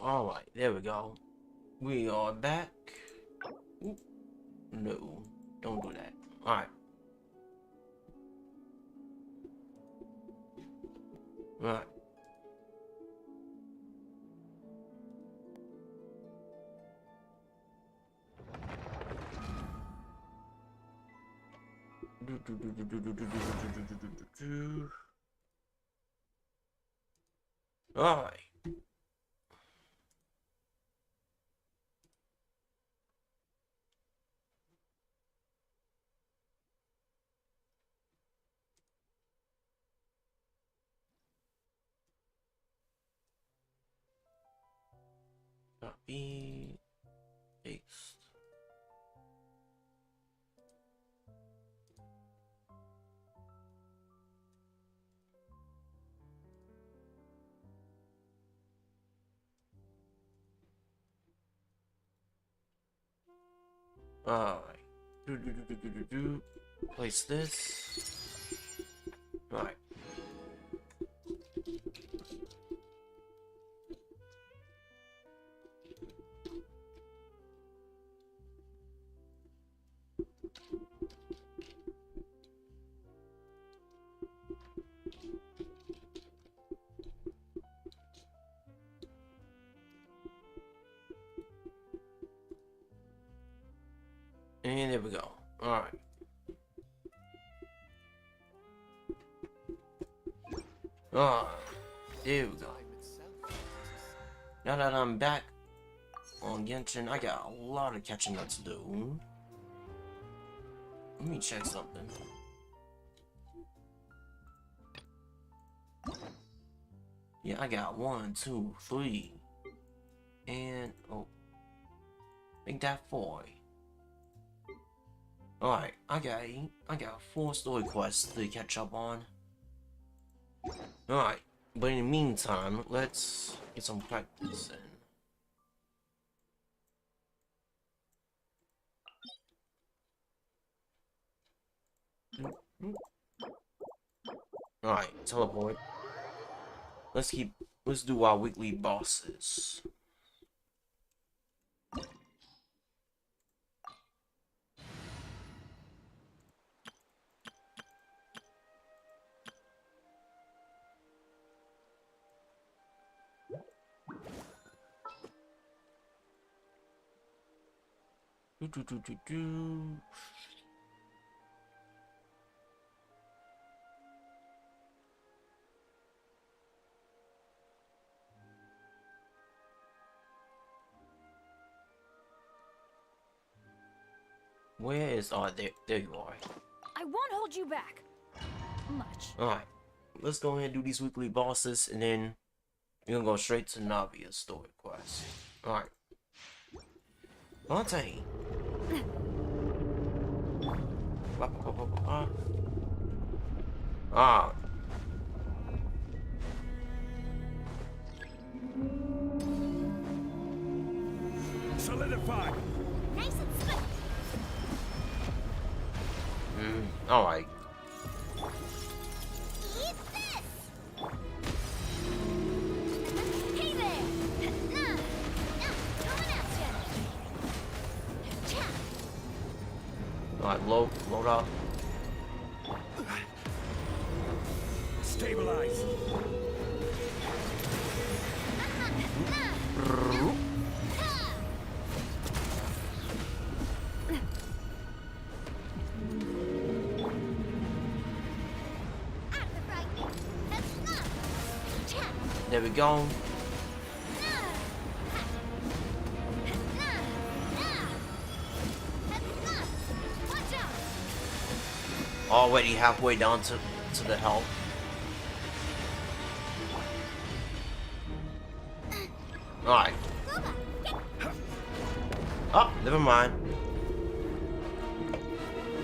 Alright, there we go. We are back. Oop. No, don't do that. Alright. Alright. Alright. Copy, paste. Alright. Place this. Alright. And there we go. Alright. Ah, there we go. Now that I'm back on Genshin, I got a lot of catching up to do. Let me check something. Yeah, I got 1, 2, 3, and oh, make that 4. Alright, I got 4 story quests to catch up on. Alright, but in the meantime, let's get some practice in. Alright, teleport. Let's do our weekly bosses. Where is there you are. I won't hold you back much. Alright. Let's go ahead and do these weekly bosses and then we're gonna go straight to Navia Story Quest. Alright. Monte. Ah. Solidify. Nice and swift. Alright. Eat this. Hey there. Coming at ya. Alright, load up. Stabilize. There we go. Already halfway down to the health. Alright. Oh, never mind.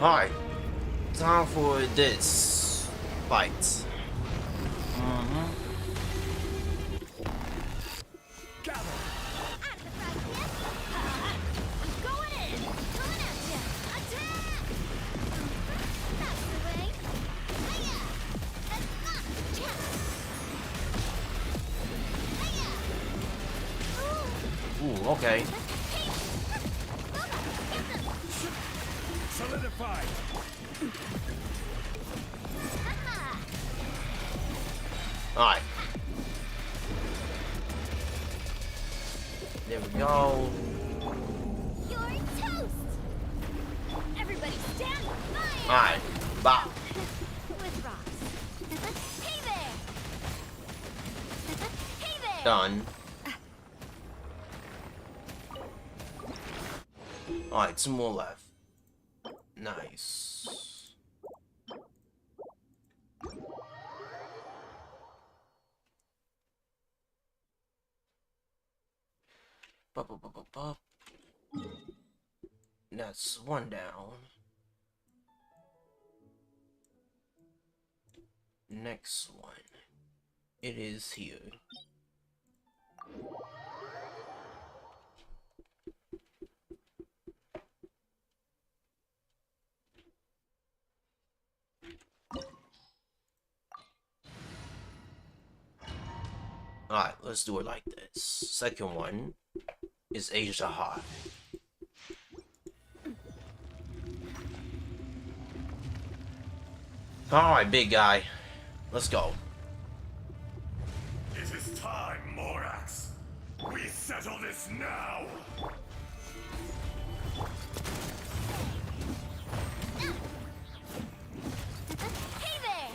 Alright. Time for this fight. Ooh, okay. Solidified. Alright. There we go. You're toast. Everybody stand fire. Alright. Bop. With rocks. Hey there. Hey there. Done. Alright, 2 more left. Nice. Bup, bup, bup, bup, bup. That's 1 down. Next one. It is here. Alright, let's do it like this. Second one is Asia High. Alright, big guy. Let's go. It is time, Morax. We settle this now. Hey there.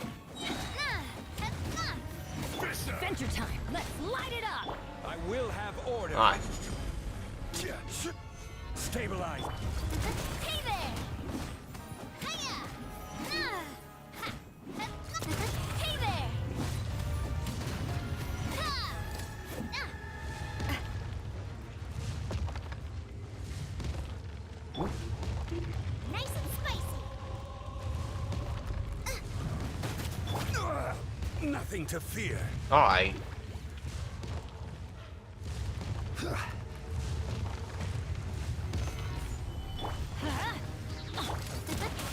Fisher. Adventure time. Let's light it up. I will have order. Alright. Stabilize. Hey there. Hiya. Hey there. Nice and spicy. Nothing to fear. Alright.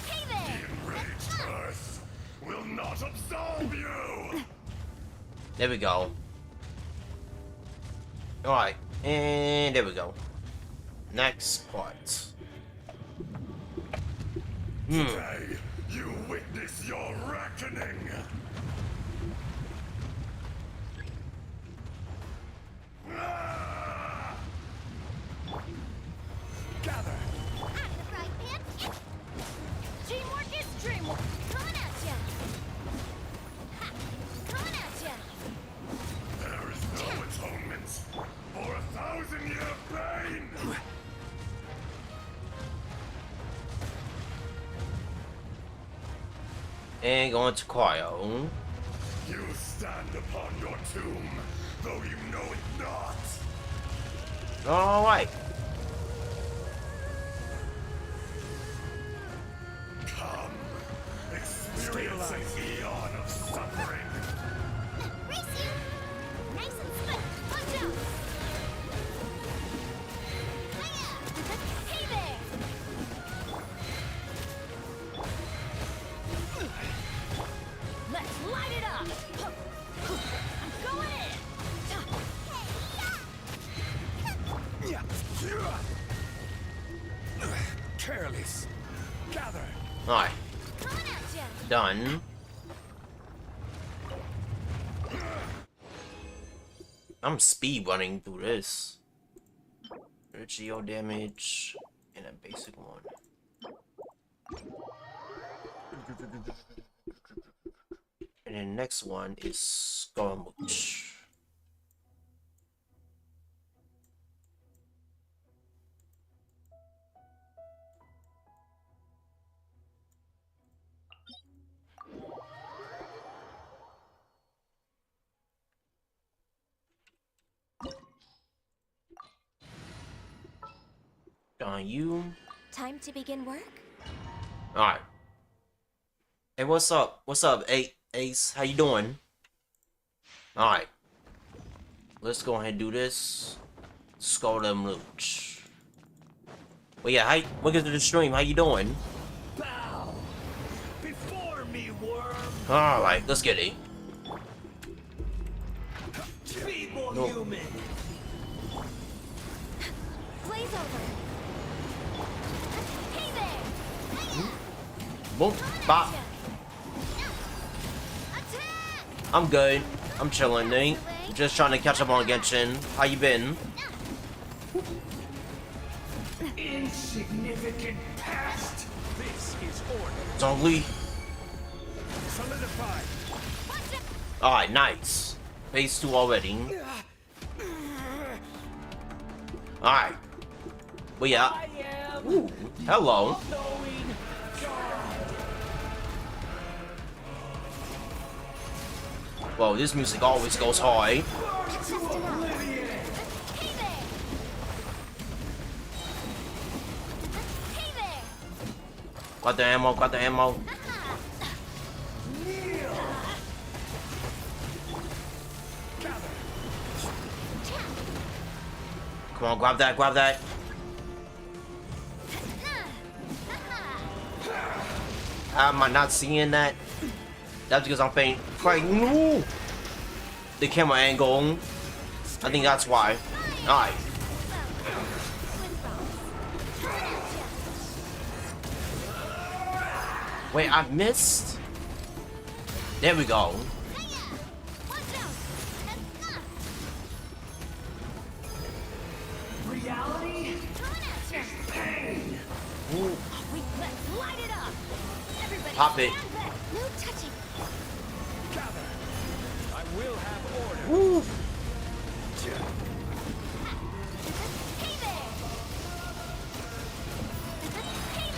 Hey there. Enraged Earth will not absolve you. There we go. Alright. And there we go. Next part. Today, you witness your reckoning. Ah! Gather. At the fry pan. Teamwork is dreamwork. Coming at ya. Ha. Coming at ya. There is no atonement for 1,000-year pain. And going to Cryo. You stand upon your tomb, though you know it not. Alright. Come, experience an eon of suffering. Race you. Nice and split. Watch out. Hiya. Hey there. Let's light it up. I'm going in. Careless. Gather. Alright. Coming at ya. Done. I'm speed running through this. Geo damage and a basic one. And then next one is Scaramouche. On you. Time to begin work? Alright. Hey, what's up? What's up, Ace? How you doing? Alright. Let's go ahead and do this. Scaramouche. Well, yeah, welcome to the stream. How you doing? Bow before me, worm. Alright, let's get it. Be more No. human. Blaze over. Hey there. Hiya. Boom. Bop. Attack. I'm good. I'm chilling, Nate. Just trying to catch up on Genshin. How you been? Insignificant past. This is order. Zhongli. Solidified. Alright, nice. Phase 2 already. Alright. But yeah. Ooh, hello. Whoa, this music always goes high. Got the ammo, got the ammo. Come on, grab that, grab that. How am I not seeing that? That's because I'm paying. Right, no! The camera angle. I think that's why. Alright. Wait, I missed? There we go. Reality is pain. Ooh. Let's light it up. Everybody Pop it. stand back. No touching. Gather. I will have order. Woo. Hey there. Hey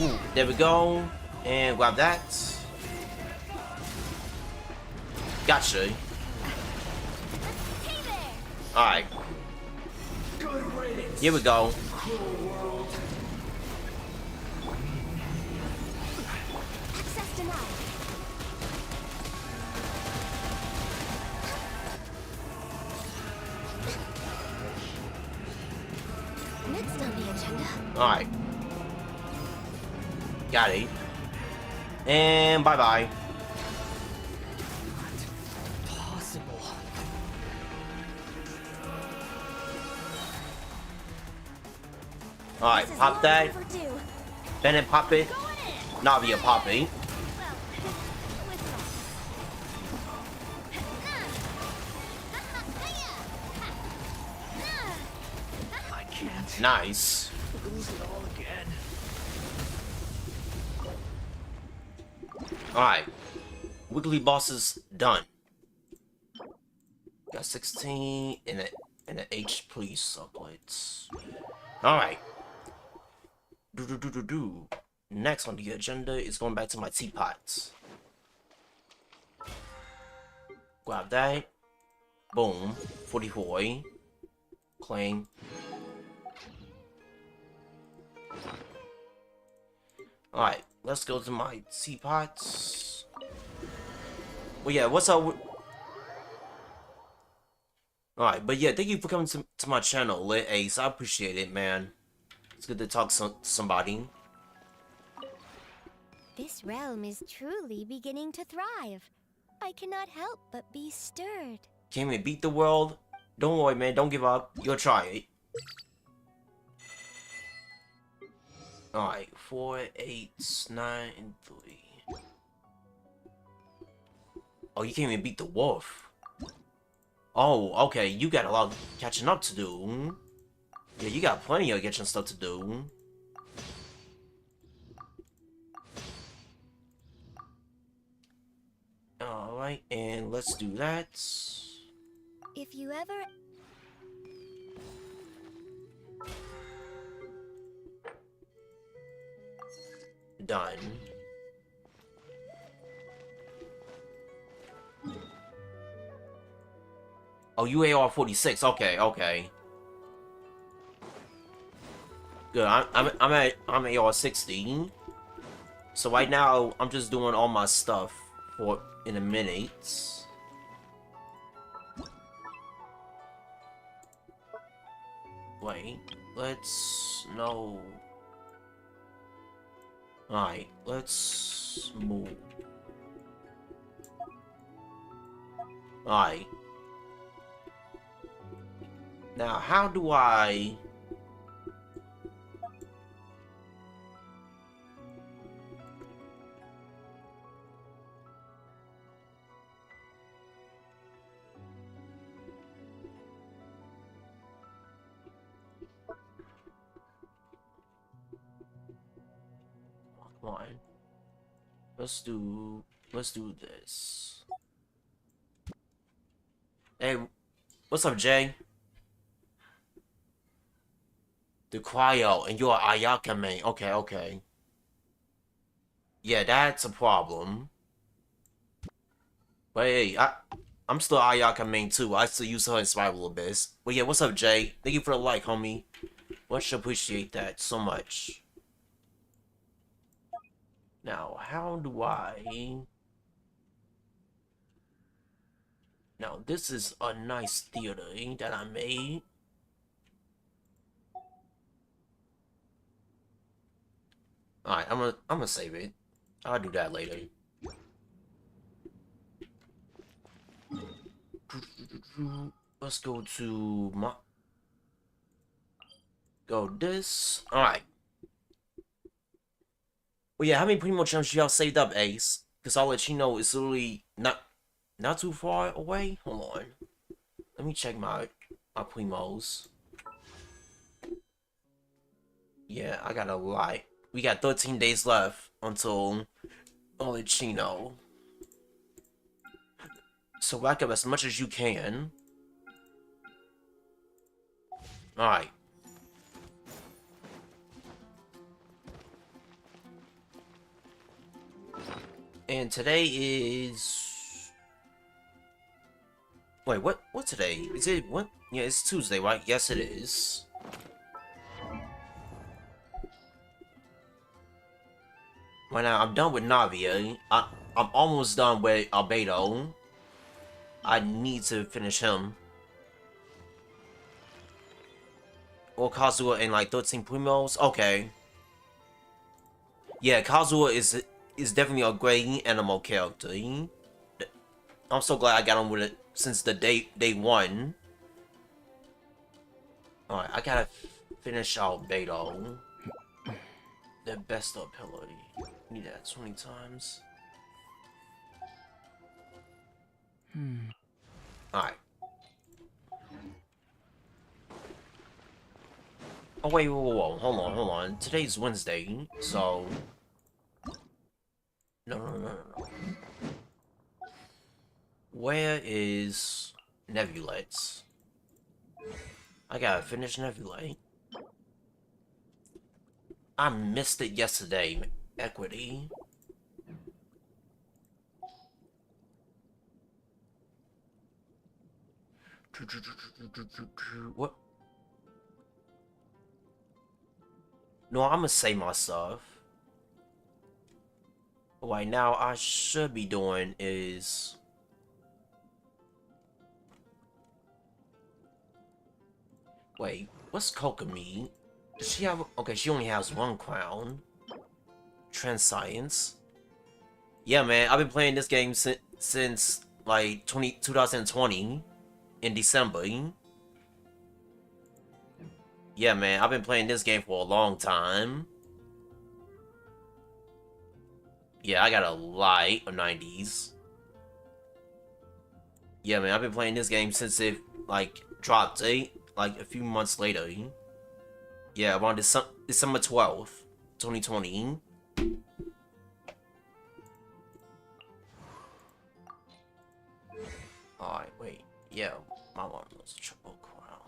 there. Ooh, there we go. And grab that. Gotcha. Hey there. Alright. Good riddance. Here we go. Cruel world. Access denied. Next on the agenda. Alright. Got it. And bye-bye. Possible. Alright, This is pop long that. overdue. Bennett pop it. Going in. Navia pop it. I can't Nice. lose it all again. Alright. Weekly bosses done. Got 16 and an H please subplates. Alright. Do. Next on the agenda is going back to my teapots. Grab that. Boom. 44. Claim. Alright, let's go to my teapots. Well, yeah, what's up? Alright, but yeah, thank you for coming to my channel, Lit Ace. I appreciate it, man. It's good to talk to somebody. This realm is truly beginning to thrive. I cannot help but be stirred. Can we beat the world? Don't worry, man. Don't give up. You'll try it. Alright, 4, 8, 9, and 3. Oh, you can't even beat the wolf. Oh, okay. You got a lot of catching up to do. Yeah, you got plenty of catching stuff to do. Alright, and let's do that. If you ever... Done. Oh, you AR-46. Okay, okay. Good. I'm AR-60. So right now I'm just doing all my stuff for in a minute. Wait. Let's no. Alright, let's move. Alright. Now, how do I... Come on. Let's do this. Hey, what's up, Jay? The cryo, and you're Ayaka main. Okay, okay. Yeah, that's a problem. But hey, I'm still Ayaka main too. I still use her in Survival Abyss. But yeah, what's up, Jay? Thank you for the like, homie. Much appreciate that so much. Now, how do I... Now, this is a nice theater that I made. Alright, I'm gonna save it. I'll do that later. Let's go to my... Go this. Alright. Well, yeah, how many primo chunks y'all saved up, Ace? Because I'll let you know it's literally not too far away. Hold on. Let me check my primos. Yeah, I got a lot. We got 13 days left until I'll let you know. So rack up as much as you can. Alright. And today is... Wait, what today? Is it what? Yeah, it's Tuesday, right? Yes, it is. Right now, I'm done with Navia. I'm almost done with Albedo. I need to finish him. Or Kazuha in like 13 primos? Okay. Yeah, Kazuha is definitely a great animal character. I'm so glad I got on with it since the day one. Alright, I gotta finish out Beto. The best ability. Need that 20 times. Alright. Oh wait, whoa, hold on. Today's Wednesday, so... No. Where is Nebulate? I gotta finish Nebulate. I missed it yesterday. Equity. What? No, I'm gonna save myself. Right now, I should be doing is... Wait, what's Kokomi? Does she have... Okay, she only has one crown. Transcience. Yeah, man, I've been playing this game since like 2020 in December. Yeah, man, I've been playing this game for a long time. Yeah, I got a lot of 90s. Yeah, man, I've been playing this game since it, like, dropped, like, a few months later. Yeah, around December 12th, 2020. Alright, wait. Yeah, my one was a triple crown.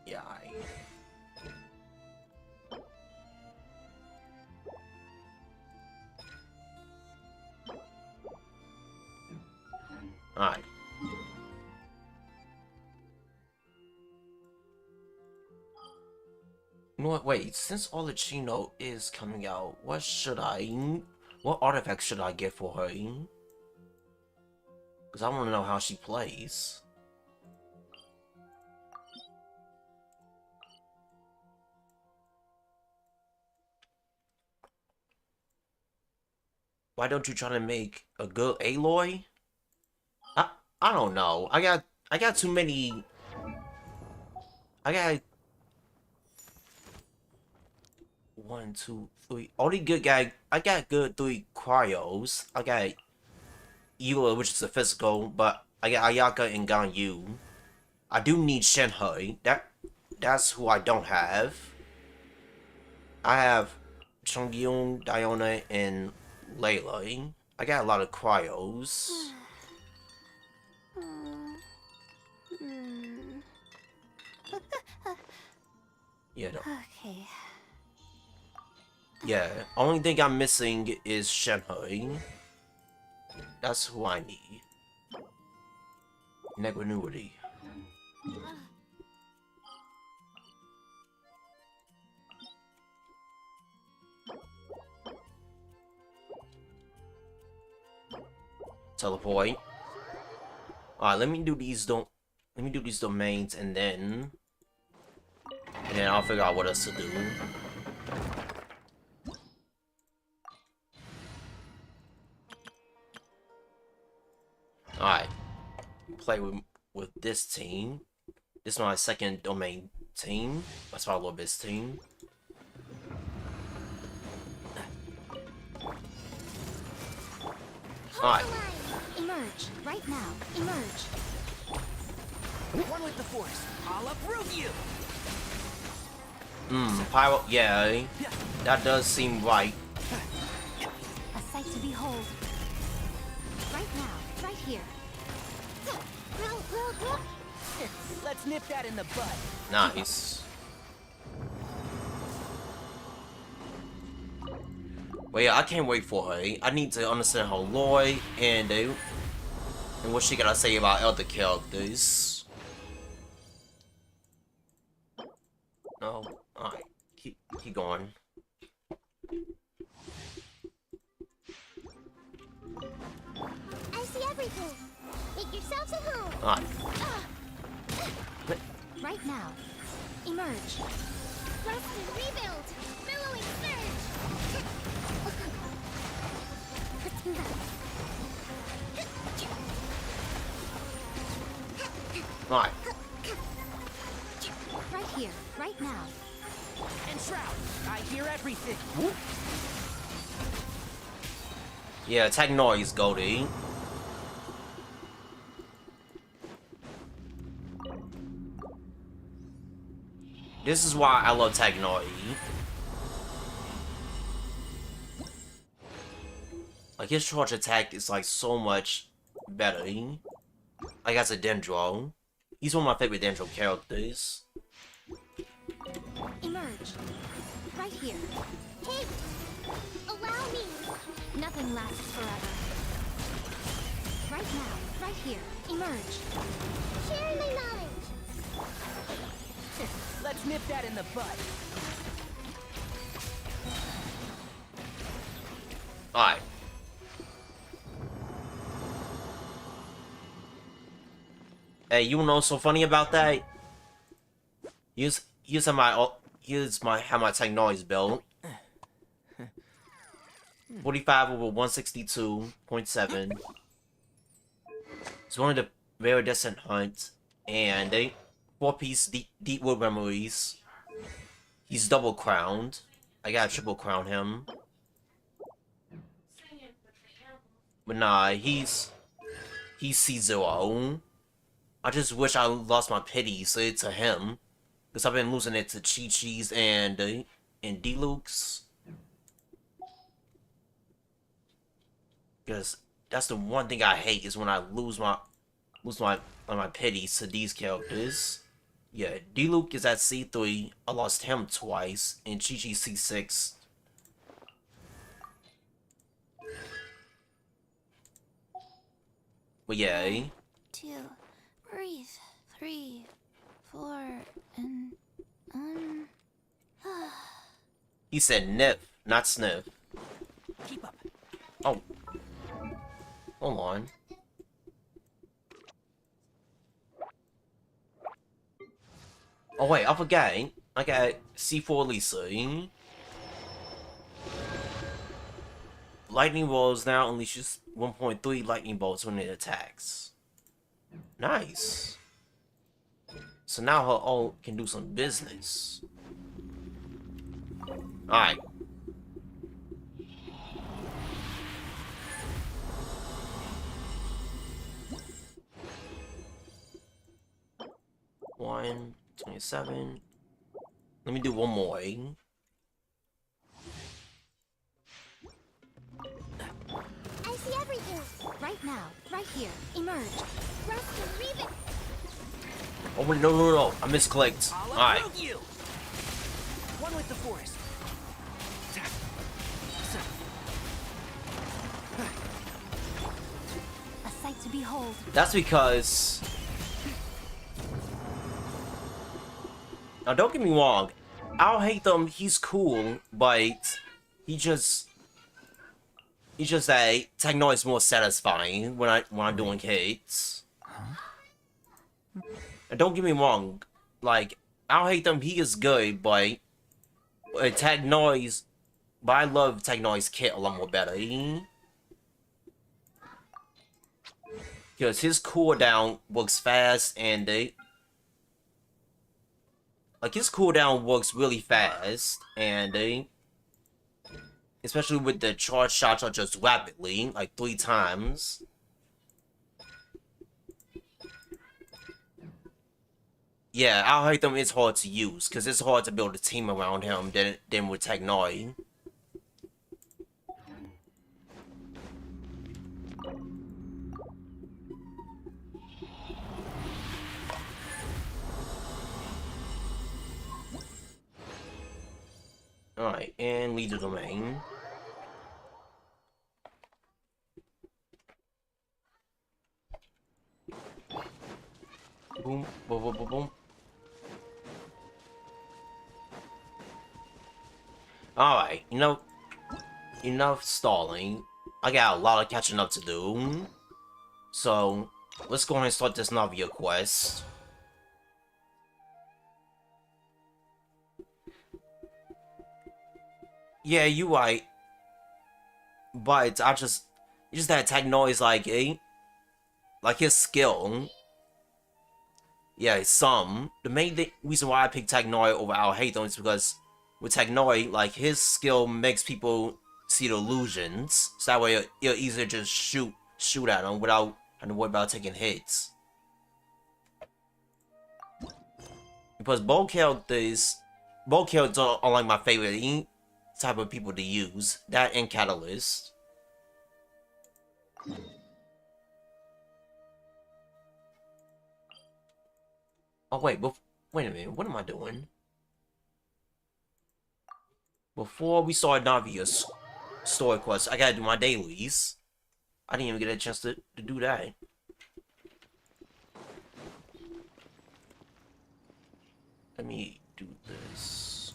Yeah, Alright. You know what? Wait, since Olachino is coming out, what artifact should I get for her? Because I want to know how she plays. why don't you try to make a good Aloy? I don't know. I got too many. I got 1, 2, 3. Only good guy. I got good 3 cryos. I got Ela, which is a physical, but I got Ayaka and Ganyu. I do need Shenhe. That's who I don't have. I have Chongyun, Diona, and Layla. I got a lot of cryos. Yeah. Okay. Yeah. Only thing I'm missing is Shenhe. That's who I need. Neguinity. Teleport. Alright, let me do these domains and then I'll figure out what else to do. Alright. Play with this team. This is my second domain team. That's why I love this team. Alright. Emerge right now. Emerge. One with the force. I'll uproot you. Pyro. Yeah, that does seem right. A sight to behold. Right now. Right here. Let's nip that in the bud. Nice. But yeah, I can't wait for her. I need to understand her lore and what she gotta say about other characters. No, alright, keep going. I see everything. Make yourselves at home. Alright. Right now. Emerge. Rest and rebuild. Billowing surge. Alright. Right here. Right now. And Shroud, I hear everything. Yeah, attack noise, Goldie. This is why I love Tagnoi. Like, his charge attack is, like, so much better. Like, as a Dendro. He's one of my favorite Dendro characters. Emerge. Right here. Hey! Allow me! Nothing lasts forever. Right now. Right here. Emerge. Share my knowledge. Let's nip that in the bud. Alright. Hey, you know what's so funny about that? Here's how my tech noise built. 45 over 162.7. It's one of the very decent hunts, and 4-piece deep wood memories. He's double crowned. I gotta triple crown him. But nah, he's C0. I just wish I lost my pity to him, because I've been losing it to Chi-Chi's and D-Luke's. Because that's the one thing I hate is when I lose my pity to these characters. Yeah, D-Luke is at C3. I lost him twice, and Chi-Chi C6. But yeah. 2. Breathe. 3, 4, and He said nip, not sniff. Keep up. Oh. Hold on. Oh wait, I forgot. I got C4 Lisa. Lightning bolts now unleashes 1.3 lightning bolts when it attacks. Nice. So now her ult can do some business. Alright. One 27. Let me do one more. I see everything. Right now, right here. Emerge. Rest and leave it. Oh wait, no. I misclicked. I'll Alright. uproot you. One with the force. A sight to behold. That's because... Now don't get me wrong. I'll hate them, he's cool, but he just that techno is more satisfying when I'm doing hits. And don't get me wrong, like, I'll hate them, he is good, but Tag Noise, but I love Tag Noise Kit a lot more better. Because his cooldown works fast and his cooldown works really fast and especially with the charge shots are just rapidly, like 3 times. Yeah, I'll hate them, it's hard to use, because it's hard to build a team around him than with Technoid. Alright, and lead the domain. Boom, boom, boom, boom, boom. Alright, enough stalling. I got a lot of catching up to do. So, let's go ahead and start this Navia quest. Yeah, you right. But it's just that Tag Noise, like his skill. Yeah, some. The main reason why I picked Tag Noise over Al Hatham is because with Tag Noise, like, his skill makes people see the illusions. So that way you're easier to just shoot at them without having to worry about taking hits. Because bow characters are like my favorite type of people to use. That and Catalyst. Oh wait, wait a minute, what am I doing? Before we start Navia's story quest, I gotta do my dailies. I didn't even get a chance to do that. Let me do this.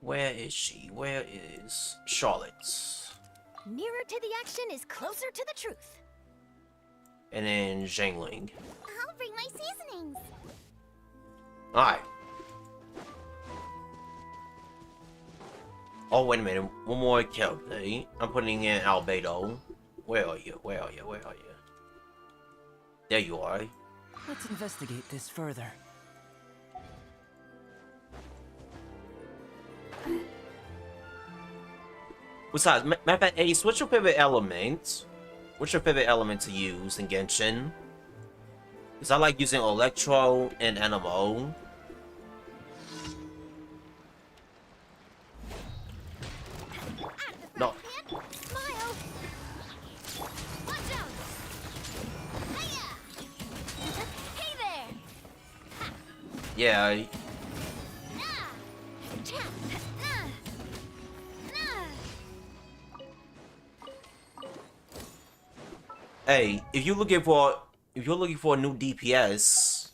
Where is she? Where is Charlotte? Nearer to the action is closer to the truth. And then Zhangling. I'll bring my seasonings. Alright. Oh, wait a minute. One more character. I'm putting in Albedo. Where are you? Where are you? Where are you? There you are. Let's investigate this further. Besides, matter of fact, Ace, what's your favorite element? What's your favorite element to use in Genshin? Because I like using Electro and Anemo. No. Smile. Watch out. Hiya. Hey there. Yeah. Nah. Cha. Nah. Nah. Hey, if you're looking for a new DPS,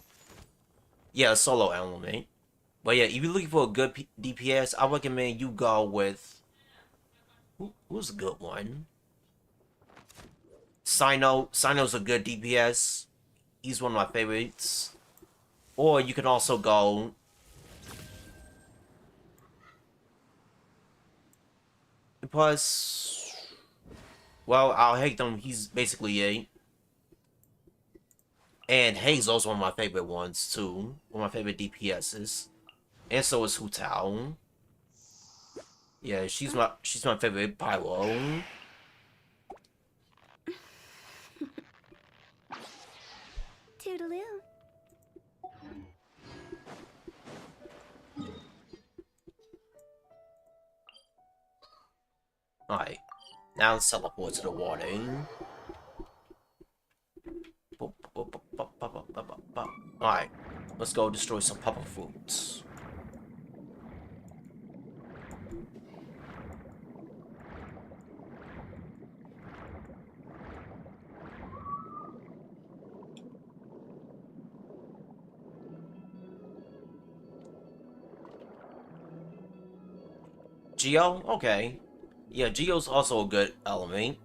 yeah, solo element. But yeah, if you're looking for a good DPS, I recommend you who's a good one? Sino. Sino's a good DPS. He's one of my favorites. Or you can also go... Plus... Well, I'll hate them. He's basically a... And Hazel's one of my favorite ones, too. One of my favorite DPSs. And so is Hu Tao. Yeah, she's my favorite Pyro. Toodaloo. Alright. Now let's teleport to the water. Alright. Let's go destroy some pepper fruits. Geo? Okay. Yeah, Geo's also a good element.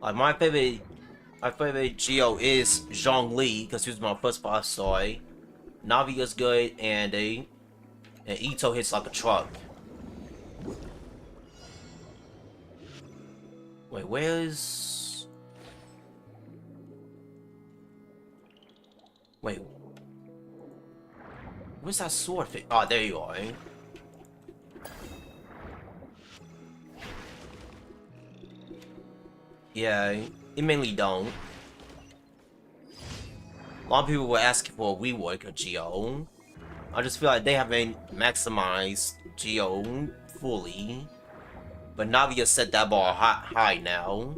Like my favorite Geo is Zhongli because he was my first boss story. Navia's good, and Ito hits like a truck. Wait, where's... Wait. Where's that sword fit? Oh, there you are. Yeah, it mainly don't. A lot of people were asking for a rework of Geo. I just feel like they haven't maximized Geo fully. But Navia set that bar high now.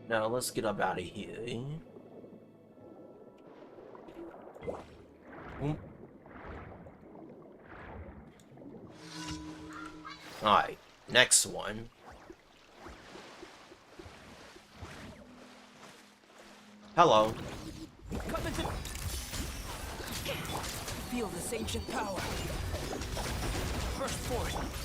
Now let's get up out of here. Alright, next one. Hello. Come into... Feel this ancient power. Burst forth.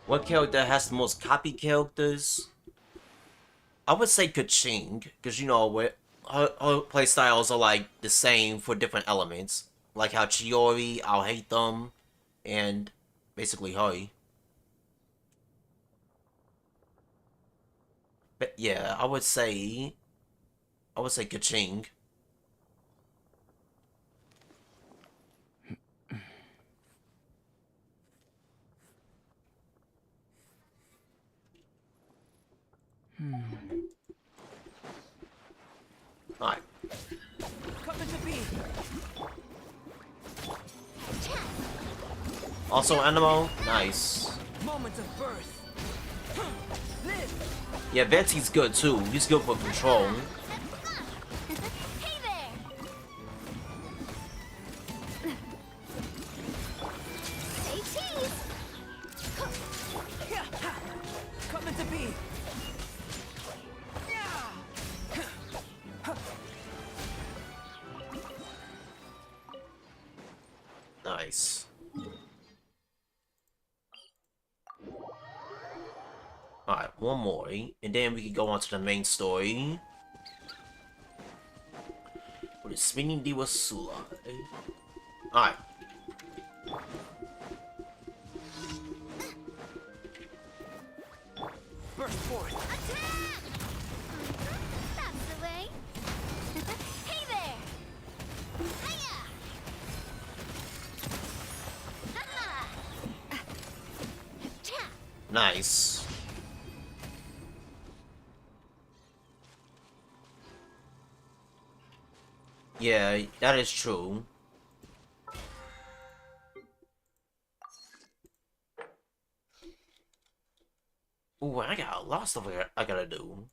What character has the most copy characters? I would say Kaching, because you know her playstyles are like the same for different elements. Like how Chiori, I'll hate them, and basically her. But yeah, I would say Kaching. Alright. Come into being. Also Animo, nice. Moments of birth. Live. Yeah, Venti's good too. He's good for control. Hey there. Say cheese. Come into being. Nice. Alright, one more, and then we can go on to the main story. With the spinning Diva Sula. Alright. Burst forth. Attack! That's the way. Hey there. Hiya! Ha-ha! Nice. Yeah, that is true. Ooh, I got a lot of stuff I gotta do.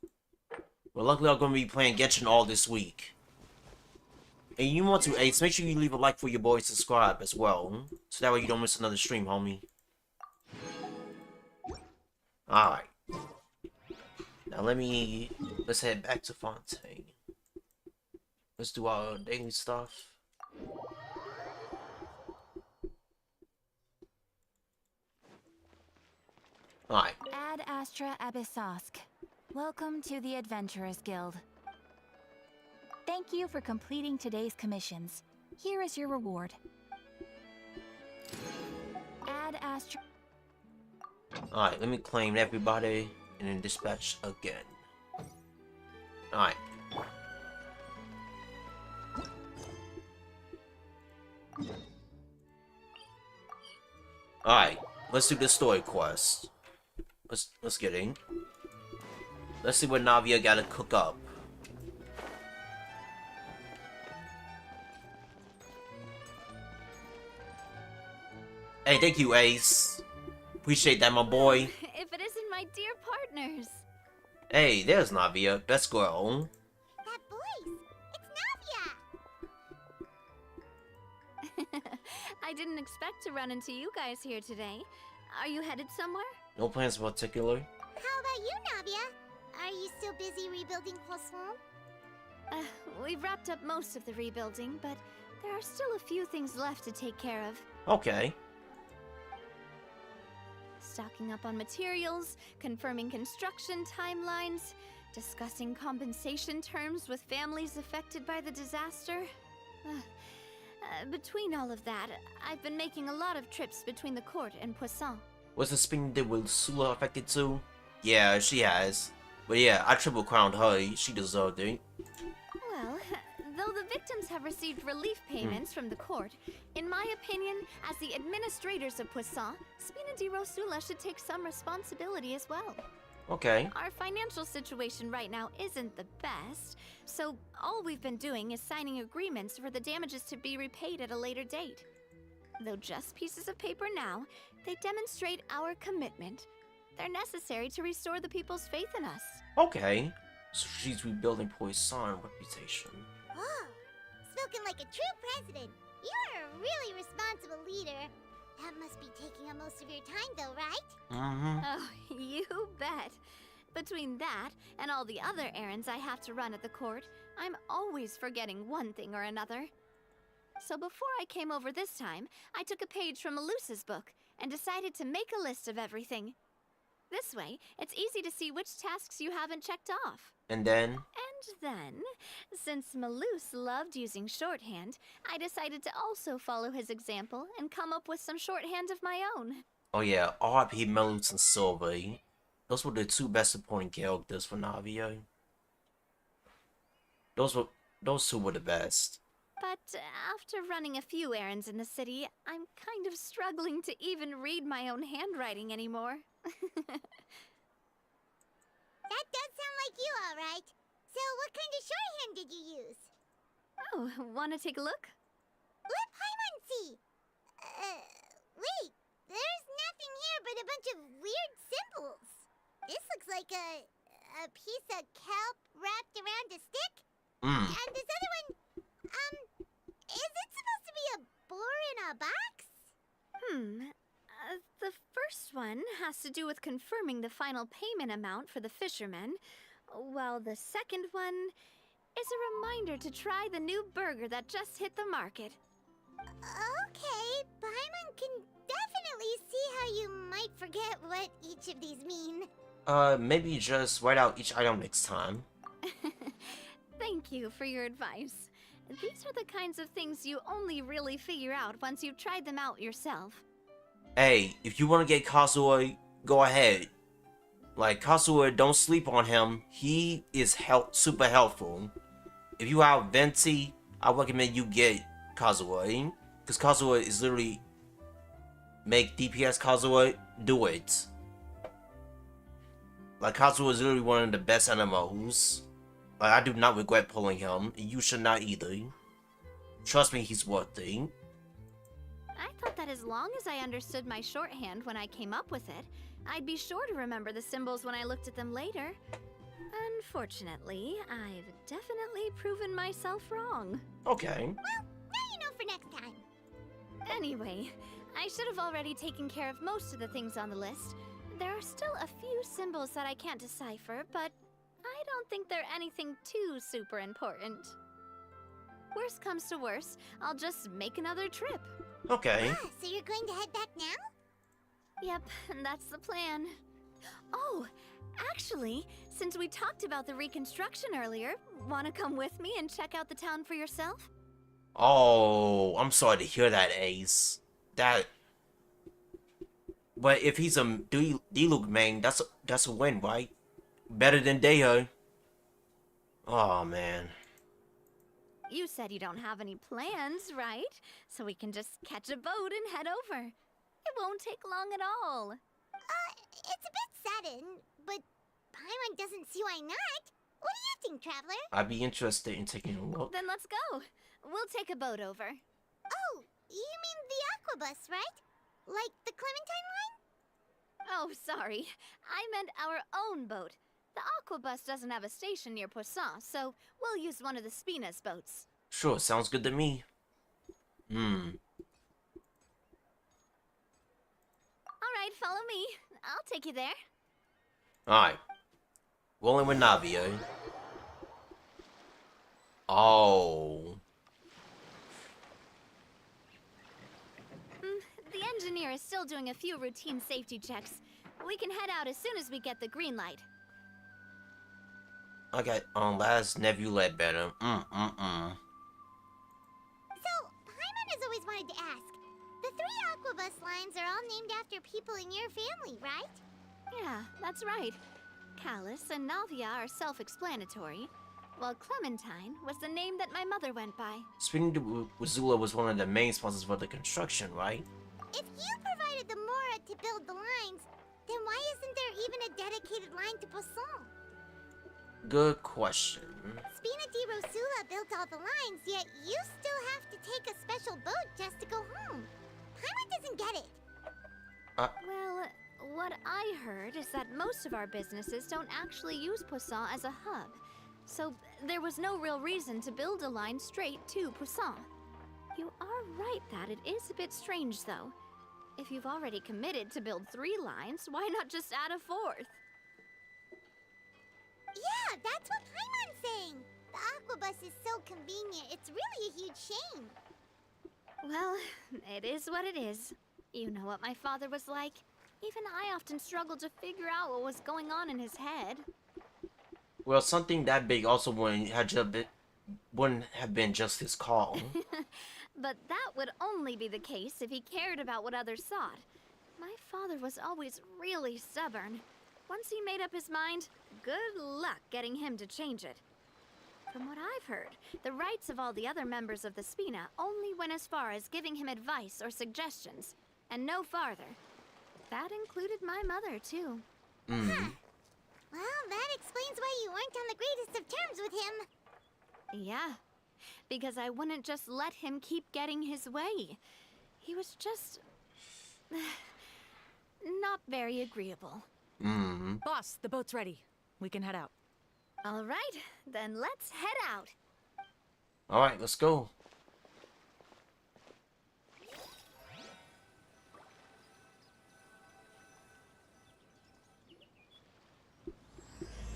Well, luckily I'm gonna be playing Genshin all this week. And you want to, Ace, make sure you leave a like for your boy, subscribe as well. So that way you don't miss another stream, homie. Alright. Now let's head back to Fontaine. Let's do our daily stuff. Alright. Ad Astra Abyssosk. Welcome to the Adventurers Guild. Thank you for completing today's commissions. Here is your reward. Ad Astra... Alright, let me claim everybody and then dispatch again. Alright. Alright, let's do the story quest. Let's get in. Let's see what Navia gotta cook up. Hey, thank you, Ace. Appreciate that, my boy. If it isn't my dear partners. Hey, there's Navia. Best girl. That voice. It's Navia. I didn't expect to run into you guys here today. Are you headed somewhere? No plans in particular. How about you, Navia? Are you still busy rebuilding Poisson? We've wrapped up most of the rebuilding, but there are still a few things left to take care of. Okay. Stocking up on materials, confirming construction timelines, discussing compensation terms with families affected by the disaster. Between all of that, I've been making a lot of trips between the court and Poisson. Was the spin did with Sula affected too? Yeah, she has. But yeah, I triple crowned her. She deserved it. Well, though the victims have received relief payments from the court, in my opinion, as the administrators of Poisson, Spina di Rosula should take some responsibility as well. Okay. Our financial situation right now isn't the best, so all we've been doing is signing agreements for the damages to be repaid at a later date. Though just pieces of paper now, they demonstrate our commitment. They're necessary to restore the people's faith in us. Okay. So she's rebuilding Poisson reputation. Oh, spoken like a true president. You're a really responsible leader. That must be taking up most of your time though, right? Mm-hmm. Oh, you bet. Between that and all the other errands I have to run at the court, I'm always forgetting one thing or another. So before I came over this time, I took a page from Melusa's book and decided to make a list of everything. This way, it's easy to see which tasks you haven't checked off. And then? And then, since Melus loved using shorthand, I decided to also follow his example and come up with some shorthand of my own. Oh yeah, R.I.P. Melus and Sylvie. Those were the two best supporting characters for Navia. Those two were the best. But after running a few errands in the city, I'm kind of struggling to even read my own handwriting anymore. That does sound like you, all right. So what kind of shorthand did you use? Oh, wanna take a look? Let Paimon see. Wait. There's nothing here but a bunch of weird symbols. This looks like a piece of kelp wrapped around a stick. And this other one, is it supposed to be a boar in a box? The first one has to do with confirming the final payment amount for the fishermen, while the second one is a reminder to try the new burger that just hit the market. Okay, Paimon can definitely see how you might forget what each of these mean. Maybe just write out each item next time. Thank you for your advice. These are the kinds of things you only really figure out once you've tried them out yourself. Hey, if you want to get Kazuo, go ahead. Like, Kazuo, don't sleep on him. He is super helpful. If you have Venti, I recommend you get Kazuo. Because Kazuo is literally... Make DPS Kazuo, do it. Like, Kazuo is literally one of the best animals. Like, I do not regret pulling him, and you should not either. Trust me, he's worthy. I thought that as long as I understood my shorthand when I came up with it, I'd be sure to remember the symbols when I looked at them later. Unfortunately, I've definitely proven myself wrong. Okay. Well, now you know for next time. Anyway, I should have already taken care of most of the things on the list. There are still a few symbols that I can't decipher, but I don't think they're anything too super important. Worst comes to worst, I'll just make another trip. Okay. Ah, so you're going to head back now? Yep, that's the plan. Oh, actually, since we talked about the reconstruction earlier, wanna come with me and check out the town for yourself? Oh, I'm sorry to hear that, Ace. That. But if he's a Diluc main, that's a win, right? Better than Deho. Oh man. You said you don't have any plans, right? So we can just catch a boat and head over. It won't take long at all. It's a bit sudden, but Paimon doesn't see why not. What do you think, Traveler? I'd be interested in taking a look. Then let's go. We'll take a boat over. Oh, you mean the Aquabus, right? Like the Clementine line? Oh, sorry. I meant our own boat. The Aquabus doesn't have a station near Poisson, so we'll use one of the Spina's boats. Sure, sounds good to me. Alright, follow me. I'll take you there. Alright. Rolling with Navia. Oh. The engineer is still doing a few routine safety checks. We can head out as soon as we get the green light. Okay, last nephew led better. So, Paimon has always wanted to ask. The 3 Aquabus lines are all named after people in your family, right? Yeah, that's right. Callus and Navia are self-explanatory, while Clementine was the name that my mother went by. Speaking to Wazula was one of the main sponsors for the construction, right? If you provided the Mora to build the lines, then why isn't there even a dedicated line to Poisson? Good question. Spina di Rosula built all the lines, yet you still have to take a special boat just to go home. Paimon doesn't get it. Well, what I heard is that most of our businesses don't actually use Poisson as a hub, so there was no real reason to build a line straight to Poisson. You are right that it is a bit strange, though. If you've already committed to build 3 lines, why not just add a 4th? Yeah, that's what Paimon's saying. The Aquabus is so convenient, it's really a huge shame. Well, it is what it is. You know what my father was like. Even I often struggled to figure out what was going on in his head. Well, something that big also wouldn't have been just his call. But that would only be the case if he cared about what others thought. My father was always really stubborn. Once he made up his mind, good luck getting him to change it. From what I've heard, the rights of all the other members of the Spina only went as far as giving him advice or suggestions, and no farther. That included my mother, too. Well, that explains why you weren't on the greatest of terms with him. Yeah, because I wouldn't just let him keep getting his way. He was just... not very agreeable. Boss, the boat's ready. We can head out. All right, then let's head out. Alright, let's go.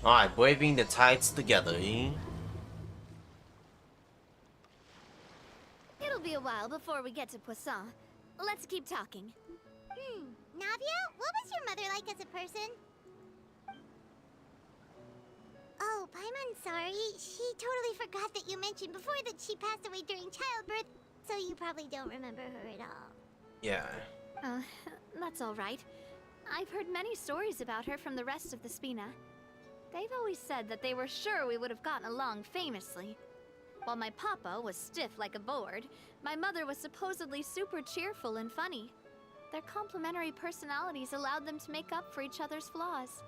Alright, braving the tides together, eh? It'll be a while before we get to Poisson. Let's keep talking. Navia, what was your mother like as a person? Oh, Paimon, sorry. She totally forgot that you mentioned before that she passed away during childbirth, so you probably don't remember her at all. Yeah. That's all right. I've heard many stories about her from the rest of the Spina. They've always said that they were sure we would have gotten along famously. While my papa was stiff like a board, my mother was supposedly super cheerful and funny. Their complementary personalities allowed them to make up for each other's flaws.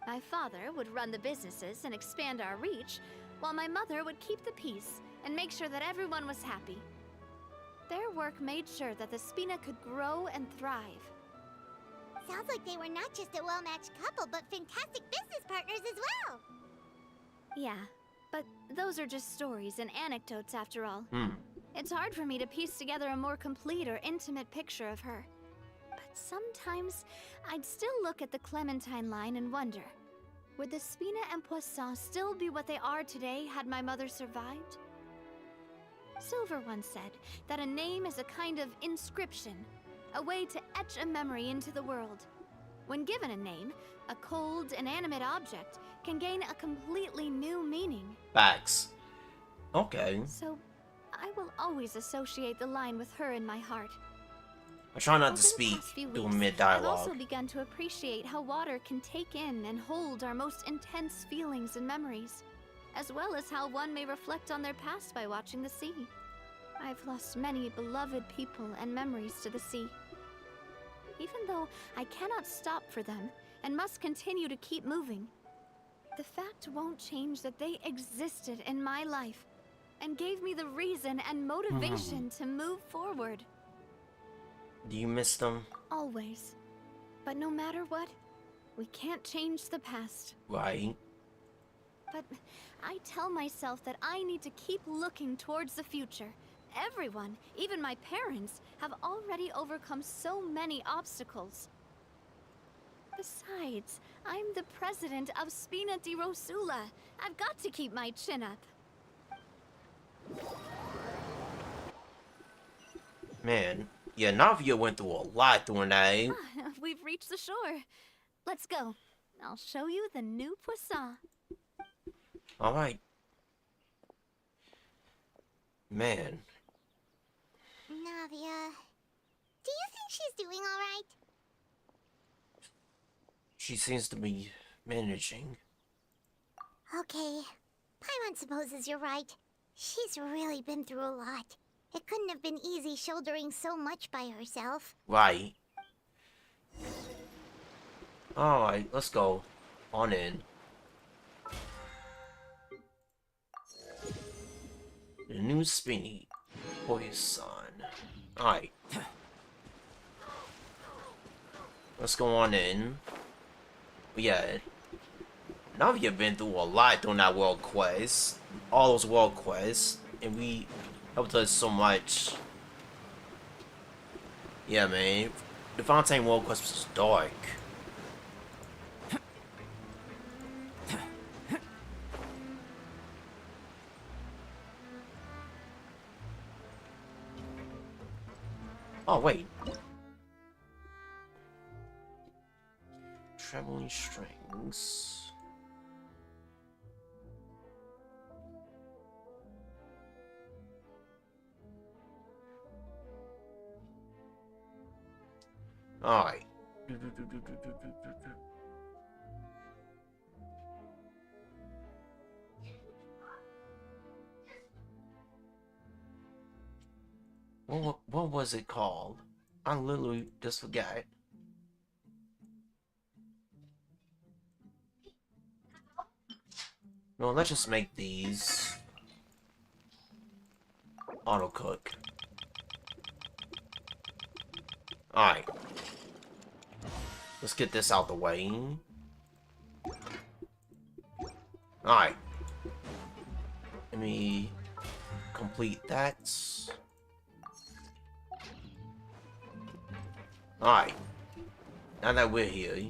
My father would run the businesses and expand our reach, while my mother would keep the peace, and make sure that everyone was happy. Their work made sure that the Spina could grow and thrive. Sounds like they were not just a well-matched couple, but fantastic business partners as well. Yeah, but those are just stories and anecdotes after all. It's hard for me to piece together a more complete or intimate picture of her. But sometimes, I'd still look at the Clementine line and wonder, would the Spina and Poisson still be what they are today had my mother survived? Silver once said that a name is a kind of inscription, a way to etch a memory into the world. When given a name, a cold, inanimate object can gain a completely new meaning. Facts. Okay. So, I will always associate the line with her in my heart. I try not Over to the speak past few during weeks, mid-dialogue. I've also begun to appreciate how water can take in and hold our most intense feelings and memories, as well as how one may reflect on their past by watching the sea. I've lost many beloved people and memories to the sea. Even though I cannot stop for them and must continue to keep moving, the fact won't change that they existed in my life and gave me the reason and motivation to move forward. Do you miss them? Always. But no matter what, we can't change the past. Right. But I tell myself that I need to keep looking towards the future. Everyone, even my parents, have already overcome so many obstacles. Besides, I'm the president of Spina di Rosula. I've got to keep my chin up. Man, yeah, Navia went through a lot during that. Eh? We've reached the shore. Let's go. I'll show you the new Poisson. Alright. Man. Navia, do you think she's doing alright? She seems to be managing. Okay. Paimon supposes you're right. She's really been through a lot. It couldn't have been easy shouldering so much by herself. Right. Alright, let's go. On in. The new Spinny Poisson. Alright. Let's go on in. But yeah. Navia been through a lot during that world quest. All those world quests. And we helped us so much. Yeah, man. The Fontaine world quest was dark. Oh, wait. Traveling strings. Alright. What was it called? I literally just forgot. No, let's just make these auto cook. Alright. Let's get this out the way. Alright. Let me complete that. Alright. Now that we're here.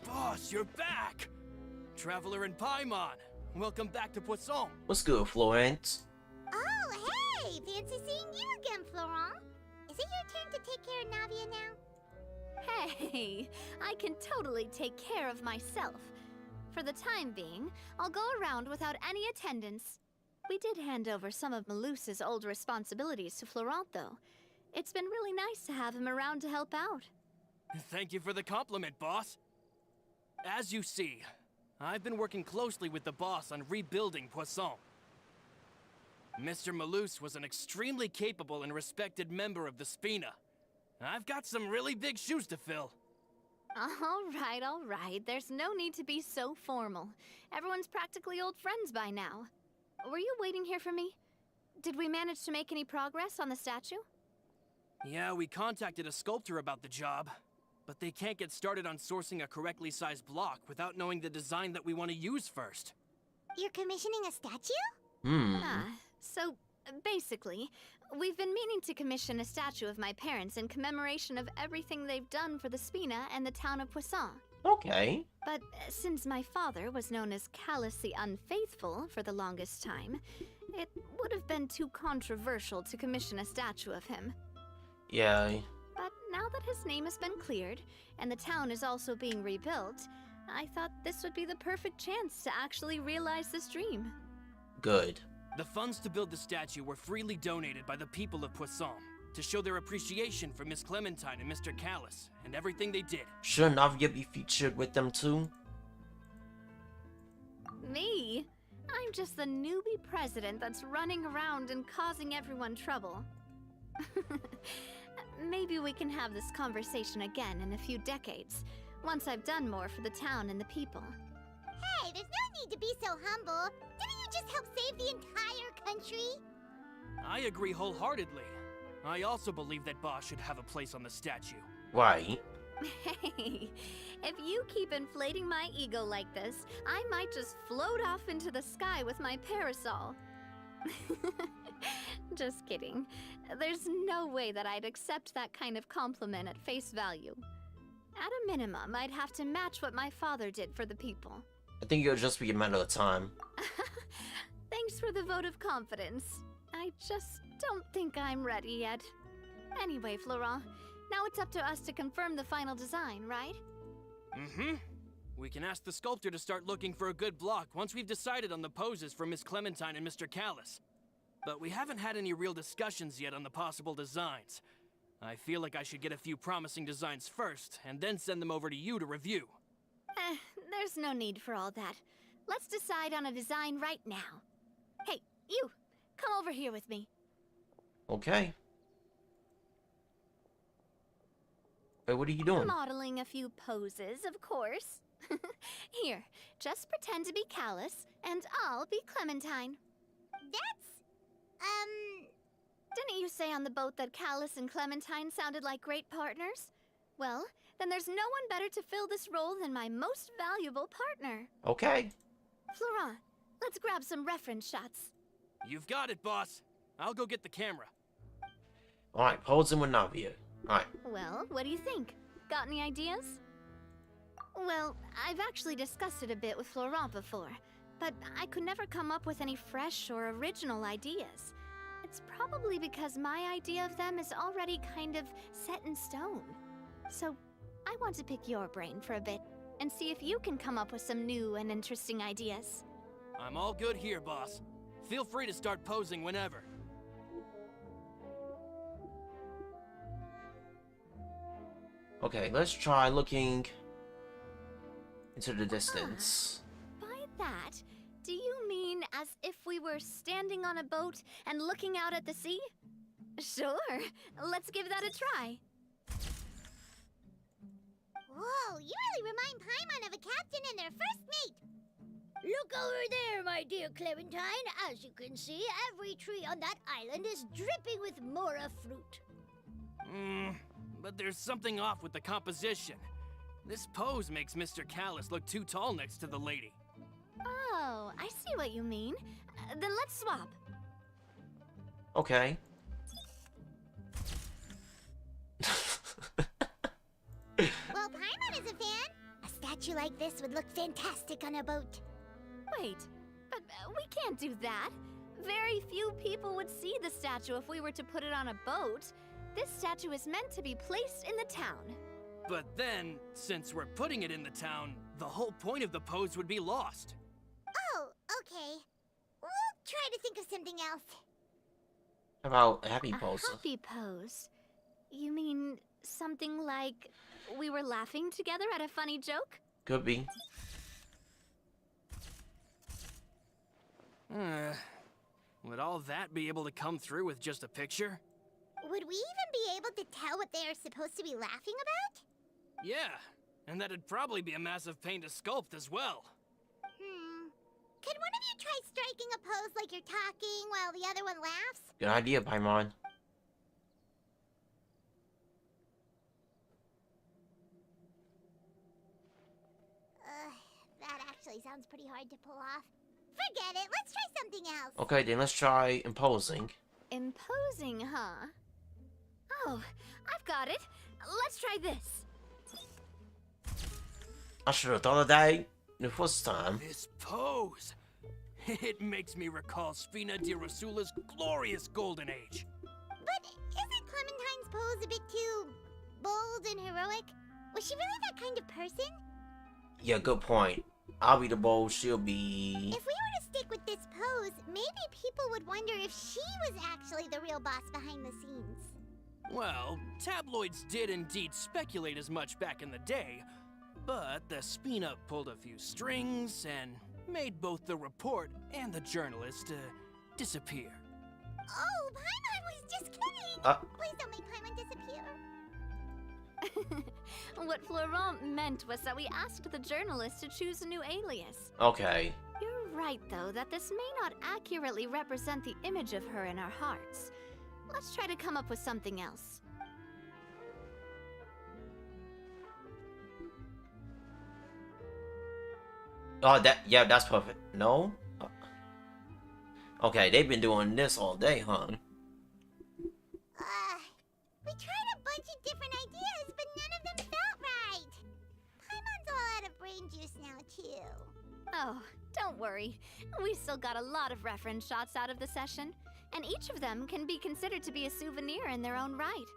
Boss, you're back! Traveler in Paimon, welcome back to Poisson. What's good, Florence? Oh, hey! Fancy seeing you again, Florent. Is it your turn to take care of Navia now? Hey, I can totally take care of myself. For the time being, I'll go around without any attendance. We did hand over some of Malus's old responsibilities to Florent, though. It's been really nice to have him around to help out. Thank you for the compliment, boss. As you see, I've been working closely with the boss on rebuilding Poisson. Mr. Malus was an extremely capable and respected member of the Spina. I've got some really big shoes to fill. All right. There's no need to be so formal. Everyone's practically old friends by now. Were you waiting here for me? Did we manage to make any progress on the statue? Yeah, we contacted a sculptor about the job, but they can't get started on sourcing a correctly sized block without knowing the design that we want to use first. You're commissioning a statue? So basically, we've been meaning to commission a statue of my parents in commemoration of everything they've done for the Spina and the town of Poisson. Okay. But since my father was known as Callus the Unfaithful for the longest time, it would have been too controversial to commission a statue of him. Yeah. But now that his name has been cleared, and the town is also being rebuilt, I thought this would be the perfect chance to actually realize this dream. Good. The funds to build the statue were freely donated by the people of Poisson to show their appreciation for Miss Clementine and Mr. Callus and everything they did. Should Navia be featured with them too? Me? I'm just the newbie president that's running around and causing everyone trouble. Maybe we can have this conversation again in a few decades, once I've done more for the town and the people. Hey, there's no need to be so humble. Didn't you just help save the entire country? I agree wholeheartedly. I also believe that Boss should have a place on the statue. Right. Hey, if you keep inflating my ego like this, I might just float off into the sky with my parasol. Just kidding. There's no way that I'd accept that kind of compliment at face value. At a minimum, I'd have to match what my father did for the people. I think it'll just be a matter of time. Thanks for the vote of confidence. I just don't think I'm ready yet. Anyway, Florent, now it's up to us to confirm the final design, right? Mm-hmm. We can ask the sculptor to start looking for a good block once we've decided on the poses for Miss Clementine and Mr. Callus. But we haven't had any real discussions yet on the possible designs. I feel like I should get a few promising designs first, and then send them over to you to review. There's no need for all that. Let's decide on a design right now. Hey, you! Come over here with me. Okay. Wait, what are you doing? Modeling a few poses, of course. Here, just pretend to be Callus, and I'll be Clementine. Didn't you say on the boat that Callus and Clementine sounded like great partners? Well, then there's no one better to fill this role than my most valuable partner. Okay. Florent, let's grab some reference shots. You've got it, boss. I'll go get the camera. Alright, posing with Navia. Alright. Well, what do you think? Got any ideas? Well, I've actually discussed it a bit with Florent before, but I could never come up with any fresh or original ideas. It's probably because my idea of them is already kind of set in stone. So, I want to pick your brain for a bit and see if you can come up with some new and interesting ideas. I'm all good here, boss. Feel free to start posing whenever. Okay, let's try looking into the distance. By that, do you mean as if we were standing on a boat and looking out at the sea? Sure, let's give that a try. Whoa, you really remind Paimon of a captain and their first mate. Look over there, my dear Clementine. As you can see, every tree on that island is dripping with mora fruit. But there's something off with the composition. This pose makes Mr. Callus look too tall next to the lady. Oh, I see what you mean. Then let's swap. Okay. Well, Paimon is a fan. A statue like this would look fantastic on a boat. Wait, but we can't do that. Very few people would see the statue if we were to put it on a boat. This statue is meant to be placed in the town. But then, since we're putting it in the town, the whole point of the pose would be lost. Oh, okay. We'll try to think of something else. How about a happy A pose? happy pose? You mean something like we were laughing together at a funny joke? Could be. Would all that be able to come through with just a picture? Would we even be able to tell what they are supposed to be laughing about? Yeah, And that'd probably be a massive pain to sculpt as well. Could one of you try striking a pose like you're talking while the other one laughs? Good idea, Paimon. That actually sounds pretty hard to pull off. Forget it, let's try something else. Okay, then let's try imposing. Imposing, huh? Oh, I've got it. Let's try this. I should have thought of that the first time. This pose! It makes me recall Spina di Rosula's glorious golden age. But isn't Clementine's pose a bit too bold and heroic? Was she really that kind of person? Yeah, good point. I'll be the bowl, she'll be... If we were to stick with this pose, maybe people would wonder if she was actually the real boss behind the scenes. Well, tabloids did indeed speculate as much back in the day, but the Spina pulled a few strings and made both the report and the journalist disappear. Oh, Paimon was just kidding! Please don't make Paimon disappear. What Florent meant was that we asked the journalist to choose a new alias. Okay. You're right, though, that this may not accurately represent the image of her in our hearts. Let's try to come up with something else. Oh, that's perfect. No? Okay, they've been doing this all day, huh? We tried a bunch of different ideas, but none of them felt right. Paimon's all out of brain juice now, too. Oh, don't worry. We still got a lot of reference shots out of the session, and each of them can be considered to be a souvenir in their own right.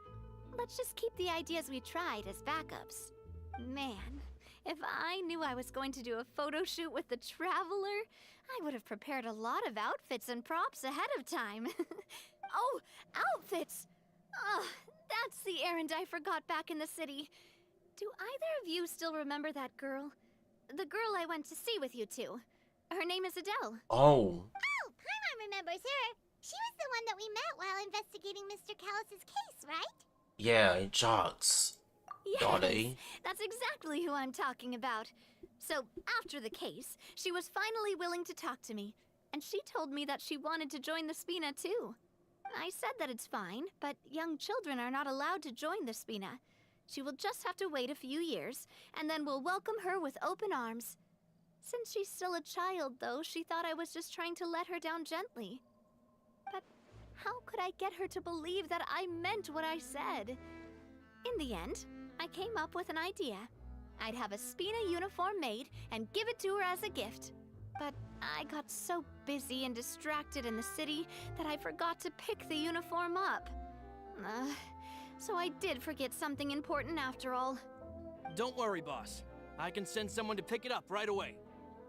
Let's just keep the ideas we tried as backups. Man, if I knew I was going to do a photo shoot with the Traveler, I would have prepared a lot of outfits and props ahead of time. Oh, outfits! Oh, that's the errand I forgot back in the city. Do either of you still remember that girl? The girl I went to see with you two. Her name is Adele. Oh. Oh, Paimon remembers her. She was the one that we met while investigating Mr. Callus's case, right? Yeah, Jogs. Yes, that's exactly who I'm talking about. So, after the case, she was finally willing to talk to me, and she told me that she wanted to join the Spina too. I said that it's fine, but young children are not allowed to join the Spina. She will just have to wait a few years, and then we'll welcome her with open arms. Since she's still a child, though, she thought I was just trying to let her down gently. But how could I get her to believe that I meant what I said? In the end, I came up with an idea. I'd have a Spina uniform made and give it to her as a gift. But I got so busy and distracted in the city that I forgot to pick the uniform up. So I did forget something important after all. Don't worry, boss. I can send someone to pick it up right away.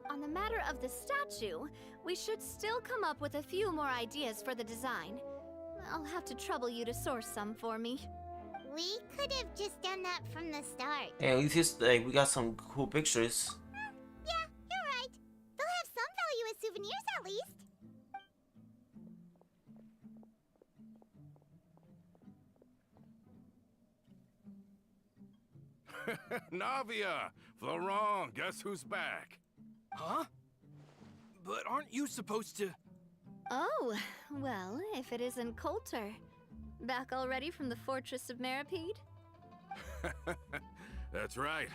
On the matter of the statue, we should still come up with a few more ideas for the design. I'll have to trouble you to source some for me. We could have just done that from the start. Hey, at least we got some cool pictures. Yeah, you're right. They'll have some value as souvenirs at least. Navia! Florent, guess who's back? Huh? But aren't you supposed to... Oh, well, if it isn't Coulter. Back already from the Fortress of Meripede? That's right.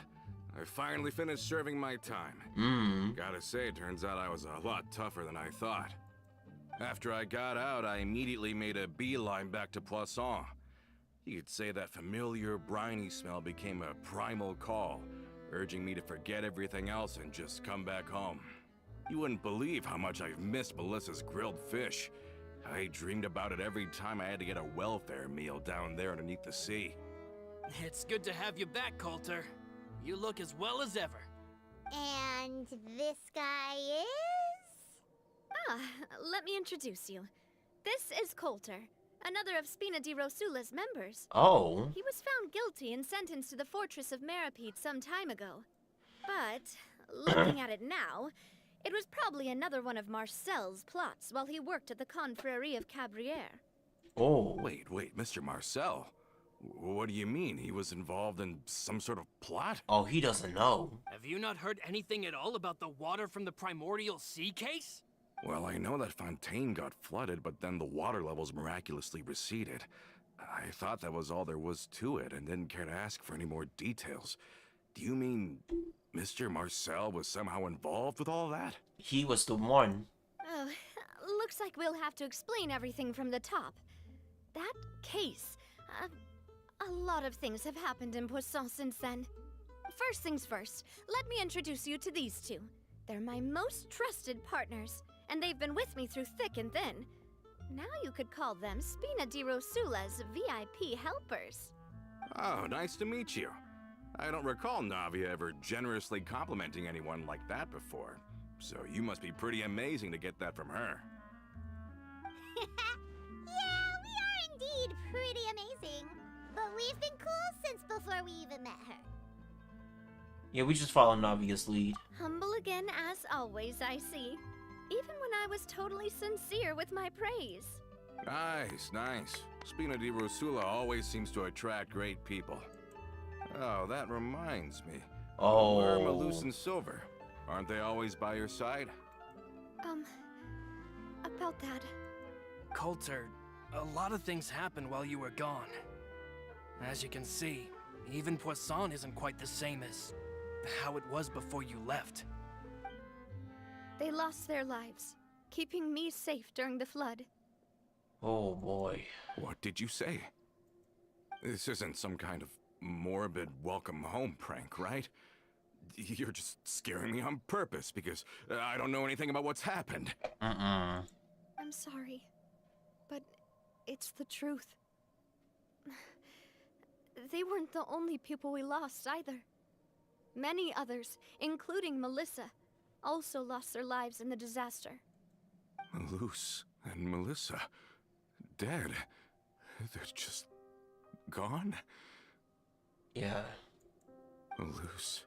I finally finished serving my time. Gotta say, turns out I was a lot tougher than I thought. After I got out, I immediately made a beeline back to Poisson. You could say that familiar briny smell became a primal call, urging me to forget everything else and just come back home. You wouldn't believe how much I've missed Melissa's grilled fish. I dreamed about it every time I had to get a welfare meal down there underneath the sea. It's good to have you back, Coulter. You look as well as ever. And this guy is? Let me introduce you. This is Coulter, another of Spina di Rosula's members. Oh. He was found guilty and sentenced to the Fortress of Meripede some time ago. But, looking at it now, it was probably another one of Marcel's plots while he worked at the Confrérie of Cabrières. Oh. Wait, Mr. Marcel? What do you mean? He was involved in some sort of plot? Oh, he doesn't know. Have you not heard anything at all about the water from the primordial sea case? Well, I know that Fontaine got flooded, but then the water levels miraculously receded. I thought that was all there was to it and didn't care to ask for any more details. Do you mean Mr. Marcel was somehow involved with all that? He was the one. Oh, looks like we'll have to explain everything from the top. That case. A lot of things have happened in Poisson since then. First things first, let me introduce you to these two. They're my most trusted partners, and they've been with me through thick and thin. Now you could call them Spina di Rosula's VIP helpers. Oh, nice to meet you. I don't recall Navia ever generously complimenting anyone like that before. So you must be pretty amazing to get that from her. Yeah, we are indeed pretty amazing. But we've been cool since before we even met her. Yeah, we just follow Navia's lead. Humble again as always, I see. Even when I was totally sincere with my praise. Nice, nice. Spina di Rosula always seems to attract great people. Oh, that reminds me. Oh. Where are Malus and Silver? Aren't they always by your side? About that. Coulter, a lot of things happened while you were gone. As you can see, even Poisson isn't quite the same as how it was before you left. They lost their lives, keeping me safe during the flood. Oh boy. What did you say? This isn't some kind of morbid welcome home prank, right? You're just scaring me on purpose because I don't know anything about what's happened. I'm sorry, but it's the truth. They weren't the only people we lost either. Many others, including Melissa, also lost their lives in the disaster. Malus and Melissa, dead. They're just gone? Yeah. Malus.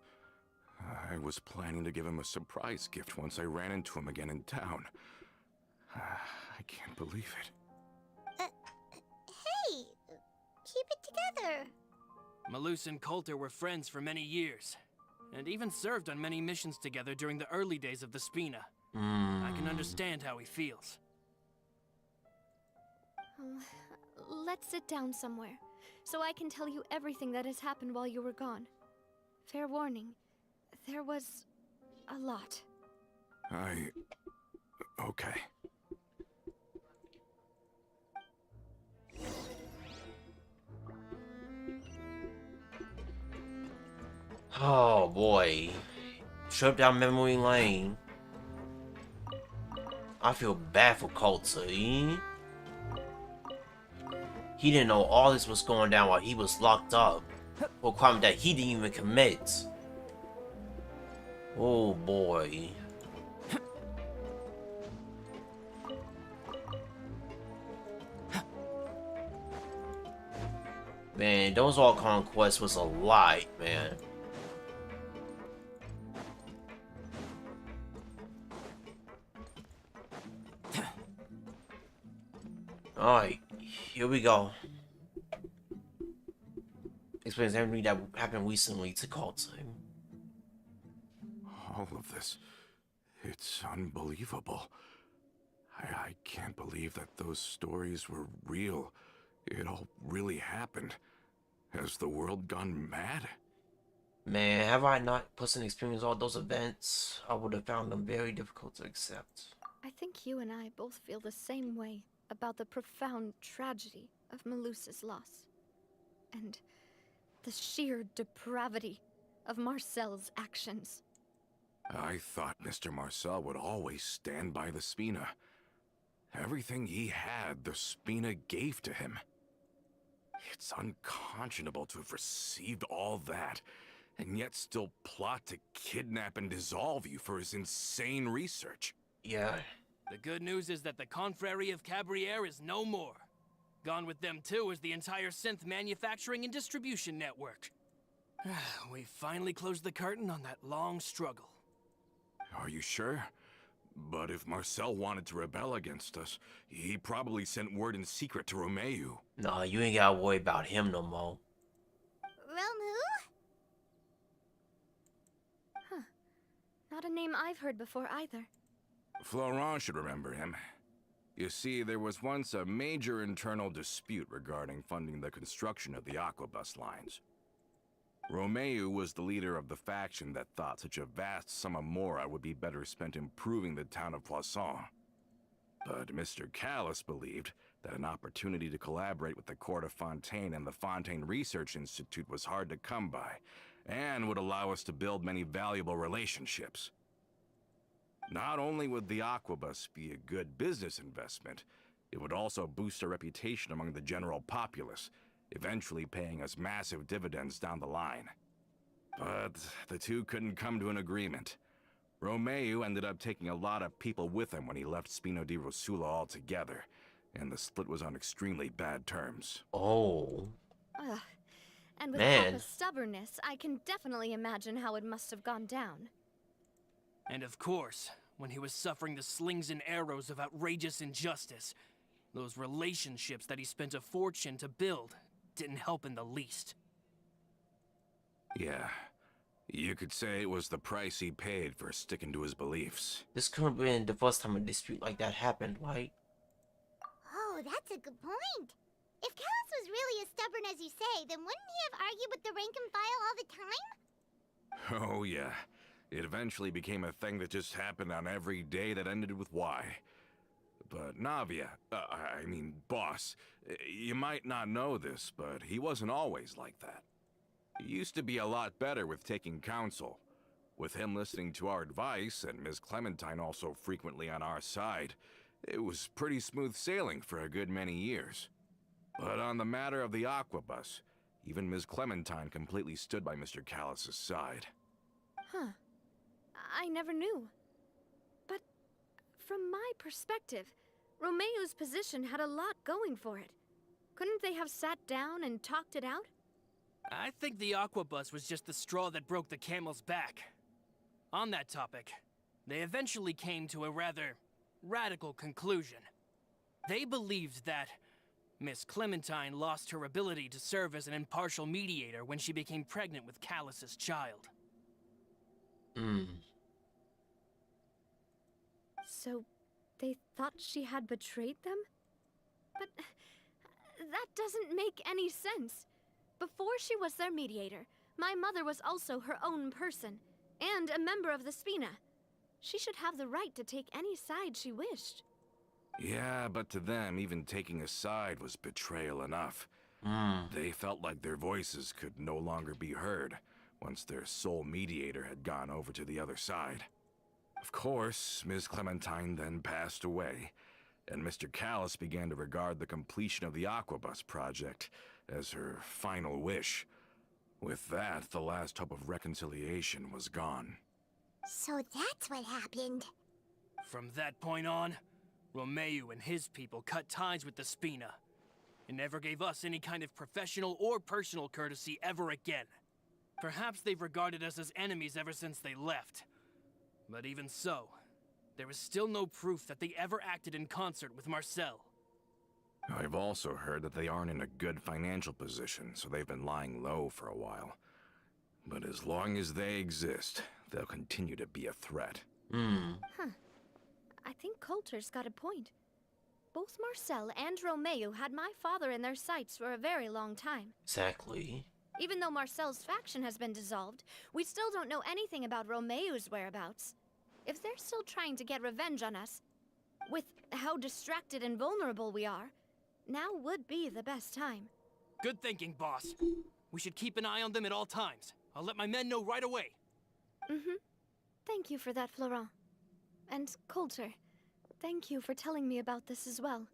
I was planning to give him a surprise gift once I ran into him again in town. I can't believe it. Hey, keep it together. Malus and Coulter were friends for many years, and even served on many missions together during the early days of the Spina. I can understand how he feels. Let's sit down somewhere, so I can tell you everything that has happened while you were gone. Fair warning, there was a lot. Okay. Oh boy. Trip down memory lane. I feel bad for Coulter. He didn't know all this was going down while he was locked up. For a crime that he didn't even commit. Oh boy. Man, those all conquests was a lot, man. Alright, here we go. Explains everything that happened recently to Coulter. All of this. It's unbelievable. I can't believe that those stories were real. It all really happened. Has the world gone mad? Man, have I not personally experienced all those events, I would have found them very difficult to accept. I think you and I both feel the same way about the profound tragedy of Melusa's loss. And the sheer depravity of Marcel's actions. I thought Mr. Marcel would always stand by the Spina. Everything he had, the Spina gave to him. It's unconscionable to have received all that, and yet still plot to kidnap and dissolve you for his insane research. Yeah. The good news is that the Confrérie of Cabriere is no more. Gone with them too is the entire synth manufacturing and distribution network. We finally closed the curtain on that long struggle. Are you sure? But if Marcel wanted to rebel against us, he probably sent word in secret to Romeu. Nah, you ain't gotta worry about him no more. Romu? Huh. Not a name I've heard before either. Florent should remember him. You see, there was once a major internal dispute regarding funding the construction of the Aquabus lines. Romeu was the leader of the faction that thought such a vast sum of mora would be better spent improving the town of Poisson. But Mr. Callis believed that an opportunity to collaborate with the Court of Fontaine and the Fontaine Research Institute was hard to come by, and would allow us to build many valuable relationships. Not only would the Aquabus be a good business investment, it would also boost our reputation among the general populace, eventually paying us massive dividends down the line. But the two couldn't come to an agreement. Romeu ended up taking a lot of people with him when he left Spino di Rosula altogether, and the split was on extremely bad terms. Oh. Ugh. And with Man. Papa's stubbornness, I can definitely imagine how it must have gone down. And of course, when he was suffering the slings and arrows of outrageous injustice, those relationships that he spent a fortune to build didn't help in the least. Yeah, you could say it was the price he paid for sticking to his beliefs. This could have been the first time a dispute like that happened, right? Oh, that's a good point. If Callus was really as stubborn as you say, then wouldn't he have argued with the rank and file all the time? Oh yeah, it eventually became a thing that just happened on every day that ended with Y. But Navia, boss, you might not know this, but he wasn't always like that. He used to be a lot better with taking counsel. With him listening to our advice, and Ms. Clementine also frequently on our side, it was pretty smooth sailing for a good many years. But on the matter of the Aquabus, even Ms. Clementine completely stood by Mr. Callus's side. Huh. I never knew. But from my perspective, Romeu's position had a lot going for it. Couldn't they have sat down and talked it out? I think the Aquabus was just the straw that broke the camel's back. On that topic, they eventually came to a rather radical conclusion. They believed that Miss Clementine lost her ability to serve as an impartial mediator when she became pregnant with Callus's child. So, they thought she had betrayed them? But that doesn't make any sense. Before she was their mediator, my mother was also her own person, and a member of the Spina. She should have the right to take any side she wished. Yeah, but to them, even taking a side was betrayal enough. They felt like their voices could no longer be heard once their sole mediator had gone over to the other side. Of course, Ms. Clementine then passed away, and Mr. Callus began to regard the completion of the Aquabus project as her final wish. With that, the last hope of reconciliation was gone. So that's what happened. From that point on, Romeu and his people cut ties with the Spina, and never gave us any kind of professional or personal courtesy ever again. Perhaps they've regarded us as enemies ever since they left. But even so, there is still no proof that they ever acted in concert with Marcel. I've also heard that they aren't in a good financial position, so they've been lying low for a while. But as long as they exist, they'll continue to be a threat. Huh. I think Coulter's got a point. Both Marcel and Romeu had my father in their sights for a very long time. Exactly. Even though Marcel's faction has been dissolved, we still don't know anything about Romeu's whereabouts. If they're still trying to get revenge on us, with how distracted and vulnerable we are, now would be the best time. Good thinking, boss. We should keep an eye on them at all times. I'll let my men know right away. Thank you for that, Florent. And Coulter, thank you for telling me about this as well.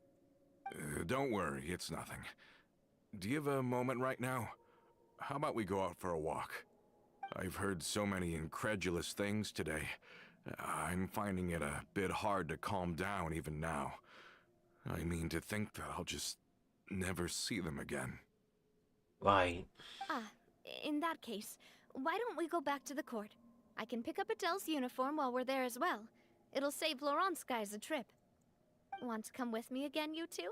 Don't worry, it's nothing. Do you have a moment right now? How about we go out for a walk? I've heard so many incredulous things today. I'm finding it a bit hard to calm down even now. I mean, to think that I'll just never see them again. Right. In that case, why don't we go back to the court? I can pick up Adele's uniform while we're there as well. It'll save Laurent's guys a trip. Want to come with me again, you two?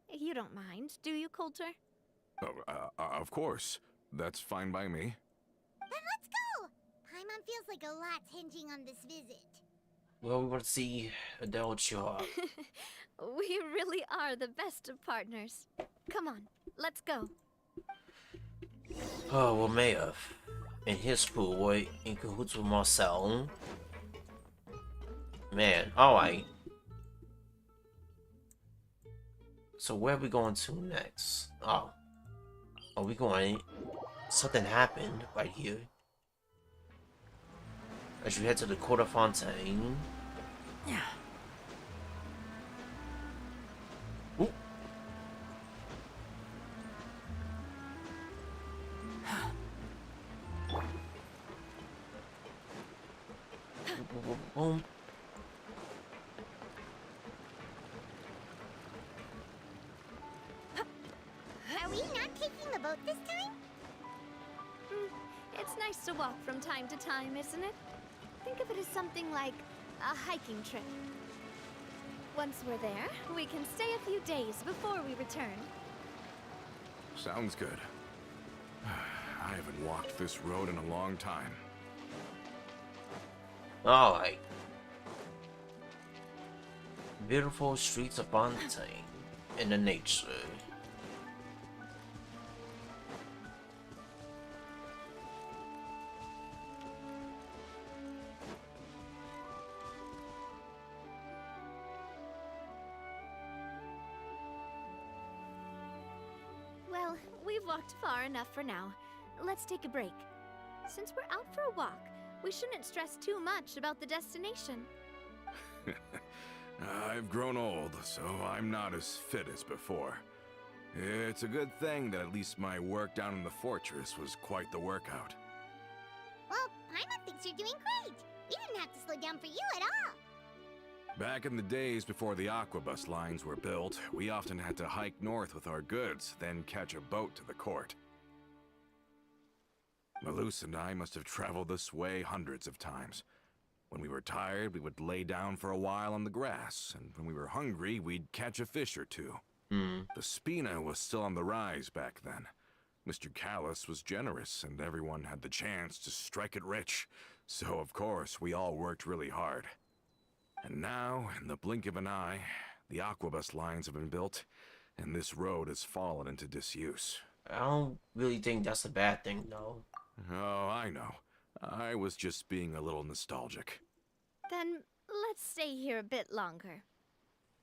You don't mind, do you, Coulter? Oh, of course. That's fine by me. Then let's go! Paimon feels like a lot's hinging on this visit. Well, we want to see Adele show up. We really are the best of partners. Come on, let's go. Oh, well, Maeve and his boy in cahoots with Marcel. Man, alright. So where are we going to next? Oh. Are we going... Something happened right here. As we head to the Court of Fontaine. Yeah. Ooh. Boom. Are we not taking the boat this time? It's nice to walk from time to time, isn't it? Think of it as something like a hiking trip. Once we're there, we can stay a few days before we return. Sounds good. I haven't walked this road in a long time. Alright. Beautiful streets of Fontaine in the nature. Well, we've walked far enough for now. Let's take a break. Since we're out for a walk, we shouldn't stress too much about the destination. I've grown old, so I'm not as fit as before. It's a good thing that at least my work down in the fortress was quite the workout. Well, Paimon thinks you're doing great. We didn't have to slow down for you at all. Back in the days before the aquabus lines were built, we often had to hike north with our goods, then catch a boat to the court. Malus and I must have traveled this way hundreds of times. When we were tired, we would lay down for a while on the grass, and when we were hungry, we'd catch a fish or two. The Spina was still on the rise back then. Mr. Callus was generous, and everyone had the chance to strike it rich. So, of course, we all worked really hard. And now, in the blink of an eye, the aquabus lines have been built, and this road has fallen into disuse. I don't really think that's a bad thing, though. Oh, I know. I was just being a little nostalgic. Then let's stay here a bit longer.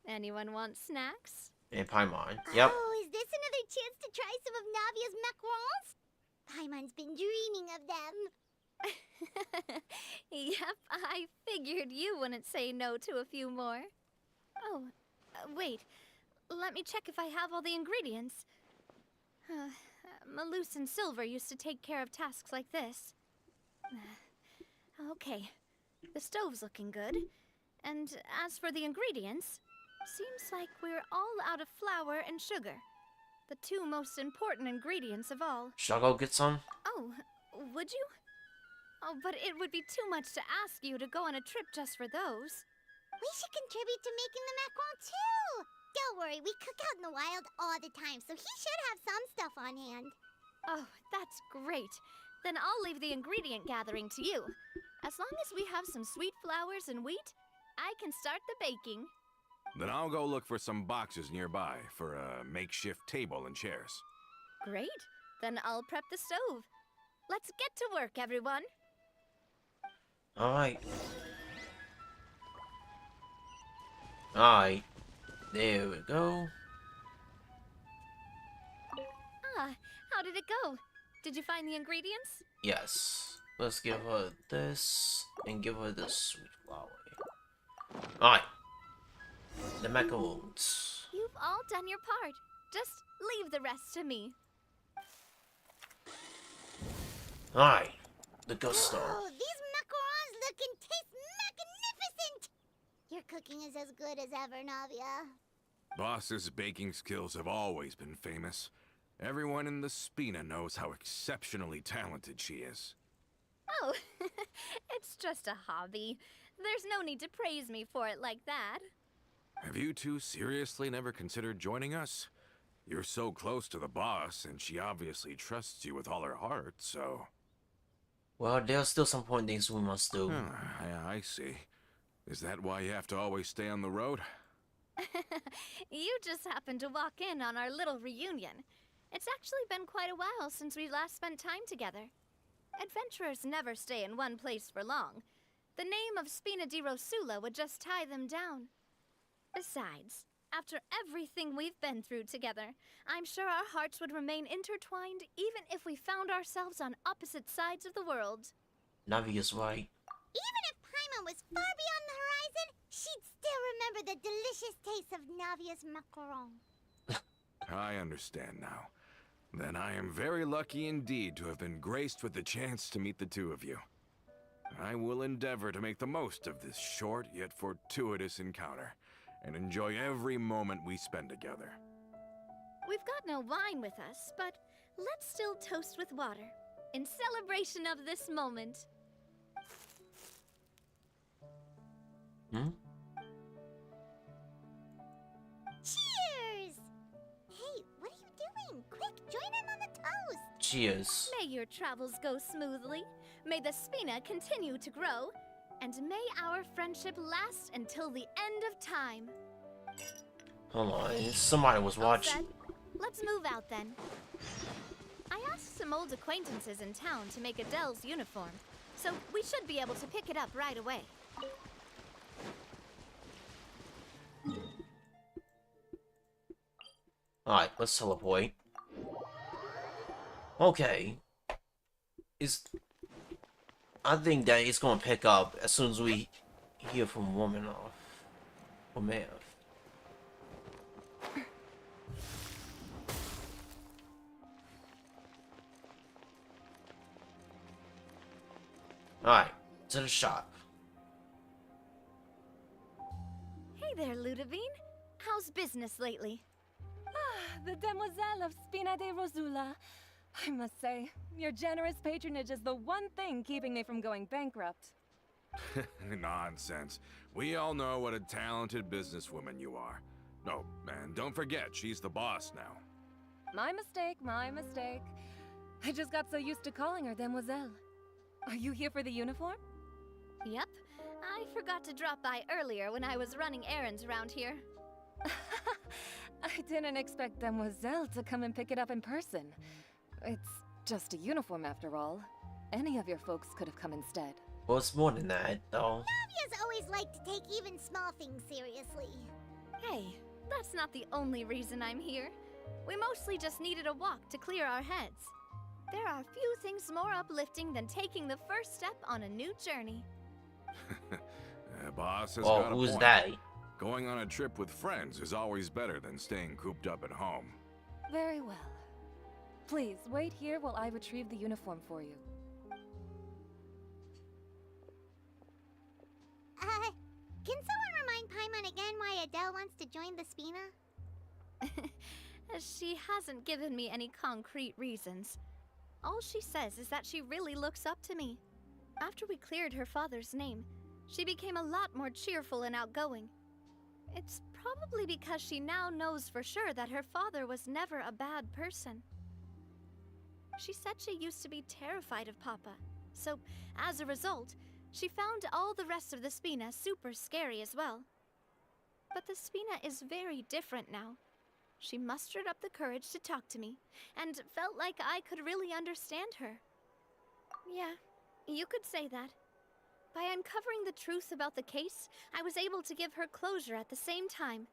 Anyone want snacks? And Paimon. Yep. Oh, is this another chance to try some of Navia's macarons? Paimon's been dreaming of them. Yep, I figured you wouldn't say no to a few more. Oh, wait. Let me check if I have all the ingredients. Malus and Silver used to take care of tasks like this. Okay, the stove's looking good. And as for the ingredients, seems like we're all out of flour and sugar. The two most important ingredients of all. Should I go get some? Oh, would you? Oh, but it would be too much to ask you to go on a trip just for those. We should contribute to making the macaron too. Don't worry, we cook out in the wild all the time, so he should have some stuff on hand. Oh, that's great. Then I'll leave the ingredient gathering to you. As long as we have some sweet flours and wheat, I can start the baking. Then I'll go look for some boxes nearby for a makeshift table and chairs. Great. Then I'll prep the stove. Let's get to work, everyone. Alright. Alright. There we go. How did it go? Did you find the ingredients? Yes. Let's give her this and give her the sweet flour. Alright. The macaroons. You've all done your part. Just leave the rest to me. Alright. The gusto. Oh, these macarons look and taste magnificent! Your cooking is as good as ever, Navia. Boss's baking skills have always been famous. Everyone in the Spina knows how exceptionally talented she is. Oh, it's just a hobby. There's no need to praise me for it like that. Have you two seriously never considered joining us? You're so close to the boss, and she obviously trusts you with all her heart, so... Well, there's still some important things we must do. Yeah, I see. Is that why you have to always stay on the road? You just happened to walk in on our little reunion. It's actually been quite a while since we last spent time together. Adventurers never stay in one place for long. The name of Spina di Rosula would just tie them down. Besides, after everything we've been through together, I'm sure our hearts would remain intertwined even if we found ourselves on opposite sides of the world. Navia's right. Even if Paimon was far beyond the horizon, she'd still remember the delicious taste of Navia's macaron. I understand now. Then I am very lucky indeed to have been graced with the chance to meet the two of you. I will endeavor to make the most of this short yet fortuitous encounter, and enjoy every moment we spend together. We've got no wine with us, but let's still toast with water, in celebration of this moment. Hmm? Cheers! Hey, what are you doing? Quick, join in on the toast! Cheers. May your travels go smoothly, may the Spina continue to grow, and may our friendship last until the end of time. Hold on, somebody was All watching. set? Let's move out then. I asked some old acquaintances in town to make Adele's uniform, so we should be able to pick it up right away. Alright, let's teleport. Okay. I think that it's gonna pick up as soon as we hear from Romanoff. Or Mav. Alright, to the shop. Hey there, Ludovine. How's business lately? The Demoiselle of Spina di Rosula. I must say, your generous patronage is the one thing keeping me from going bankrupt. Nonsense. We all know what a talented businesswoman you are. No, and don't forget, she's the boss now. My mistake, my mistake. I just got so used to calling her Demoiselle. Are you here for the uniform? Yep. I forgot to drop by earlier when I was running errands around here. I didn't expect Demoiselle to come and pick it up in person. It's just a uniform after all. Any of your folks could have come instead. Well, it's more than that, though. Navia's always liked to take even small things seriously. Hey, that's not the only reason I'm here. We mostly just needed a walk to clear our heads. There are few things more uplifting than taking the first step on a new journey. Boss has Oh, got a who's point. that? Going on a trip with friends is always better than staying cooped up at home. Very well. Please, wait here while I retrieve the uniform for you. Can someone remind Paimon again why Adele wants to join the Spina? She hasn't given me any concrete reasons. All she says is that she really looks up to me. After we cleared her father's name, she became a lot more cheerful and outgoing. It's probably because she now knows for sure that her father was never a bad person. She said she used to be terrified of Papa, so as a result, she found all the rest of the Spina super scary as well. But the Spina is very different now. She mustered up the courage to talk to me, and felt like I could really understand her. Yeah, you could say that. By uncovering the truth about the case, I was able to give her closure at the same time.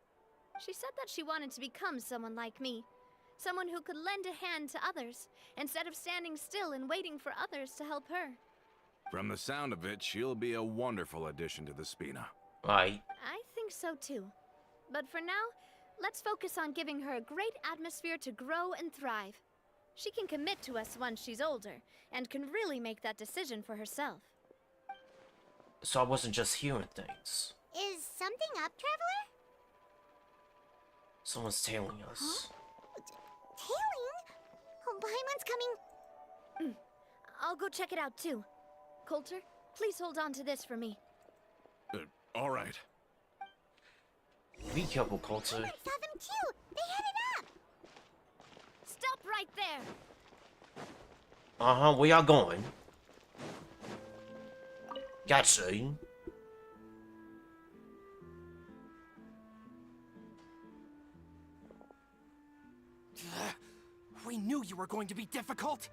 She said that she wanted to become someone like me. Someone who could lend a hand to others, instead of standing still and waiting for others to help her. From the sound of it, she'll be a wonderful addition to the Spina. Right. I think so too. But for now, let's focus on giving her a great atmosphere to grow and thrive. She can commit to us once she's older, and can really make that decision for herself. So I wasn't just hearing things. Is something up, Traveler? Someone's tailing us. Tailing? Oh, Paimon's coming. I'll go check it out too. Coulter, please hold on to this for me. All right. Be careful, Coulter. I saw them too. They headed up. Stop right there! Uh-huh, where y'all going? Gotcha. We knew you were going to be difficult.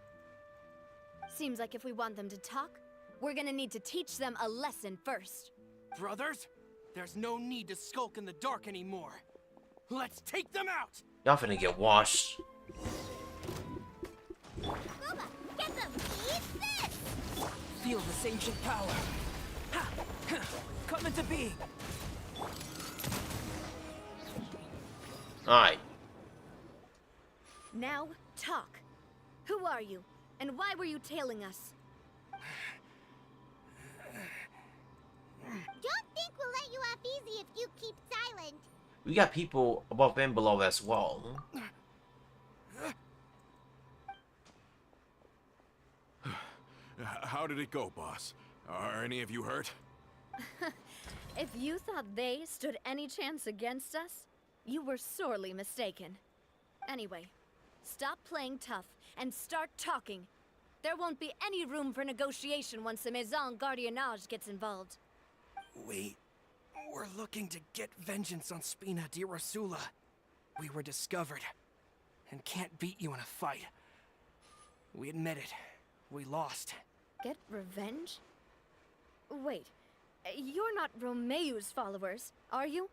Seems like if we want them to talk, we're gonna need to teach them a lesson first. Brothers, there's no need to skulk in the dark anymore. Let's take them out! Y'all finna get washed. Boba, get them. Eat this. Feel this ancient power. Ha! Ha! Come into being. Alright. Now, talk. Who are you? And why were you tailing us? Don't think we'll let you off easy if you keep silent. We got people above and below as well. How did it go, boss? Are any of you hurt? If you thought they stood any chance against us, you were sorely mistaken. Anyway, stop playing tough and start talking. There won't be any room for negotiation once the Maison Gardiennage gets involved. We're looking to get vengeance on Spina di Rosula. We were discovered and can't beat you in a fight. We admit it. We lost. Get revenge? Wait, you're not Romeu's followers, are you?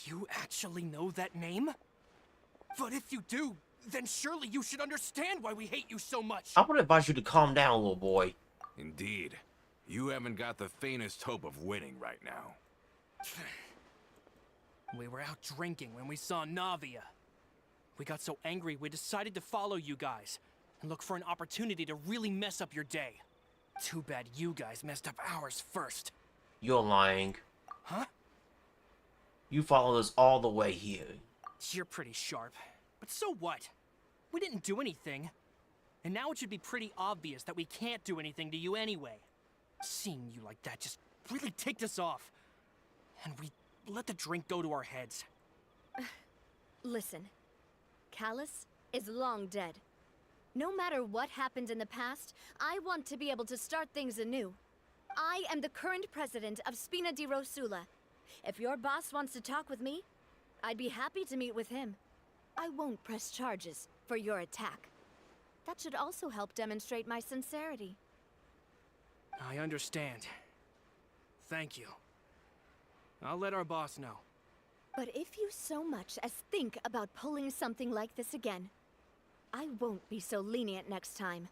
You actually know that name? But if you do, then surely you should understand why we hate you so much. I would advise you to calm down, little boy. Indeed. You haven't got the faintest hope of winning right now. We were out drinking when we saw Navia. We got so angry we decided to follow you guys and look for an opportunity to really mess up your day. Too bad you guys messed up ours first. You're lying. Huh? You followed us all the way here. You're pretty sharp. But so what? We didn't do anything. And now it should be pretty obvious that we can't do anything to you anyway. Seeing you like that just really ticked us off. And we let the drink go to our heads. Listen, Callus is long dead. No matter what happened in the past, I want to be able to start things anew. I am the current president of Spina di Rosula. If your boss wants to talk with me, I'd be happy to meet with him. I won't press charges for your attack. That should also help demonstrate my sincerity. I understand. Thank you. I'll let our boss know. But if you so much as think about pulling something like this again, I won't be so lenient next time.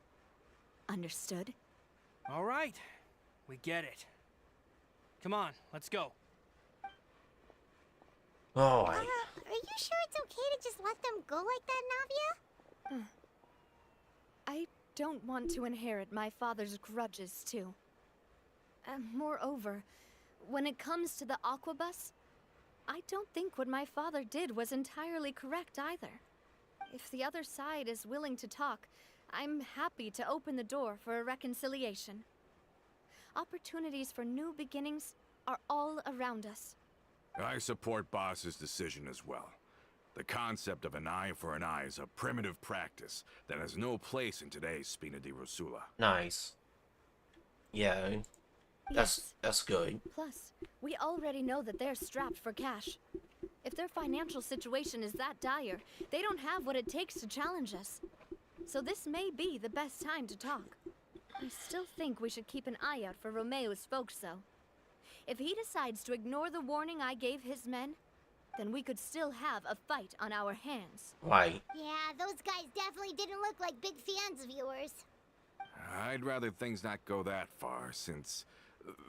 Understood? All right. We get it. Come on, let's go. Alright. Are you sure it's okay to just let them go like that, Navia? I don't want to inherit my father's grudges, too. Moreover, when it comes to the Aquabus, I don't think what my father did was entirely correct either. If the other side is willing to talk, I'm happy to open the door for a reconciliation. Opportunities for new beginnings are all around us. I support Boss's decision as well. The concept of an eye for an eye is a primitive practice that has no place in today's Spina di Rosula. Nice. Yeah. That's good. Plus, we already know that they're strapped for cash. If their financial situation is that dire, they don't have what it takes to challenge us. So this may be the best time to talk. I still think we should keep an eye out for Romeu's folks, though. If he decides to ignore the warning I gave his men, then we could still have a fight on our hands. Right. Yeah, those guys definitely didn't look like big fans of yours. I'd rather things not go that far, since,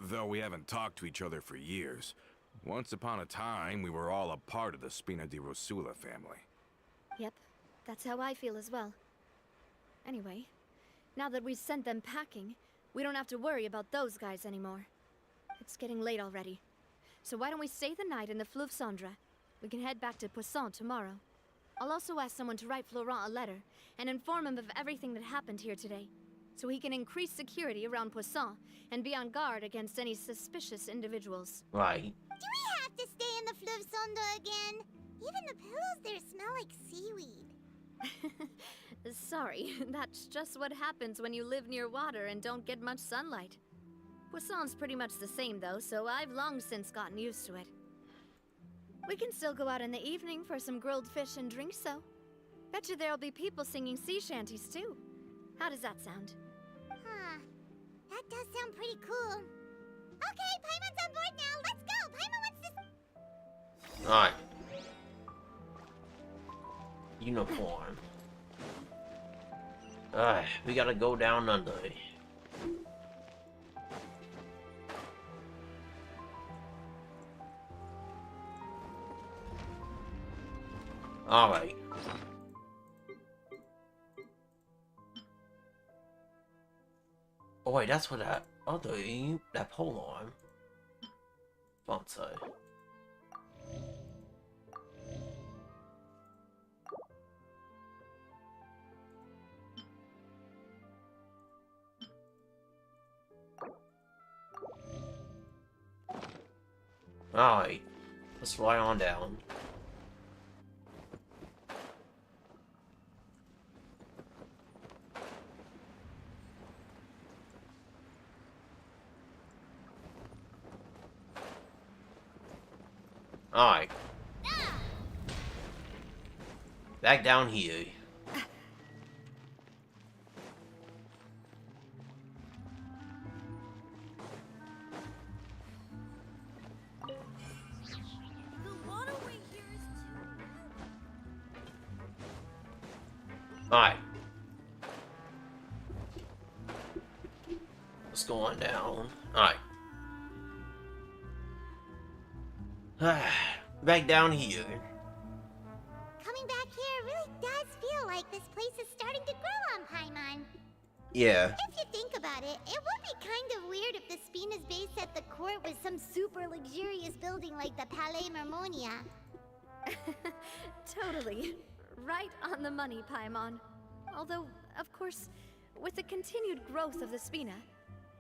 though we haven't talked to each other for years, once upon a time we were all a part of the Spina di Rosula family. Yep, that's how I feel as well. Anyway, now that we've sent them packing, we don't have to worry about those guys anymore. It's getting late already. So why don't we stay the night in the Fleuve Cendre? We can head back to Poisson tomorrow. I'll also ask someone to write Florent a letter and inform him of everything that happened here today. so he can increase security around Poisson and be on guard against any suspicious individuals. Right. Do we have to stay in the Fleuve Sonde again? Even the pillows there smell like seaweed. Sorry, that's just what happens when you live near water and don't get much sunlight. Poisson's pretty much the same though, so I've long since gotten used to it. We can still go out in the evening for some grilled fish and drinks though. Bet you there'll be people singing sea shanties too. How does that sound? Huh. That does sound pretty cool. Okay, Paimon's on board now. Let's go. Paimon wants to... Alright. Uniform. We gotta go down under. Alright. Oh wait, that's what that other that pole arm. Sponsor. Alright, let's fly on down. Alright. Back down here. Alright. Let's go on down. Alright. Back down here. Coming back here really does feel like this place is starting to grow on Paimon. Yeah. If you think about it, it would be kind of weird if the Spina's base at the court was some super luxurious building like the Palais Mermonia. Totally. Right on the money, Paimon. Although, of course, with the continued growth of the Spina,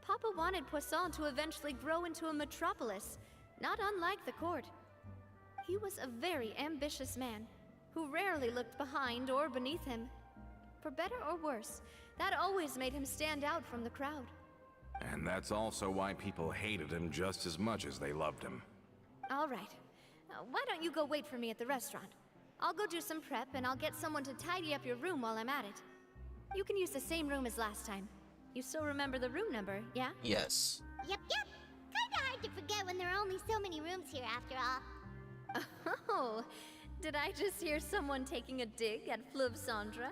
Papa wanted Poisson to eventually grow into a metropolis, not unlike the court. He was a very ambitious man, who rarely looked behind or beneath him. For better or worse, that always made him stand out from the crowd. And that's also why people hated him just as much as they loved him. All right. Why don't you go wait for me at the restaurant? I'll go do some prep, and I'll get someone to tidy up your room while I'm at it. You can use the same room as last time. You still remember the room number, yeah? Yes. Yep. Kinda hard to forget when there are only so many rooms here after all. Oh, did I just hear someone taking a dig at Fleuve Cendre?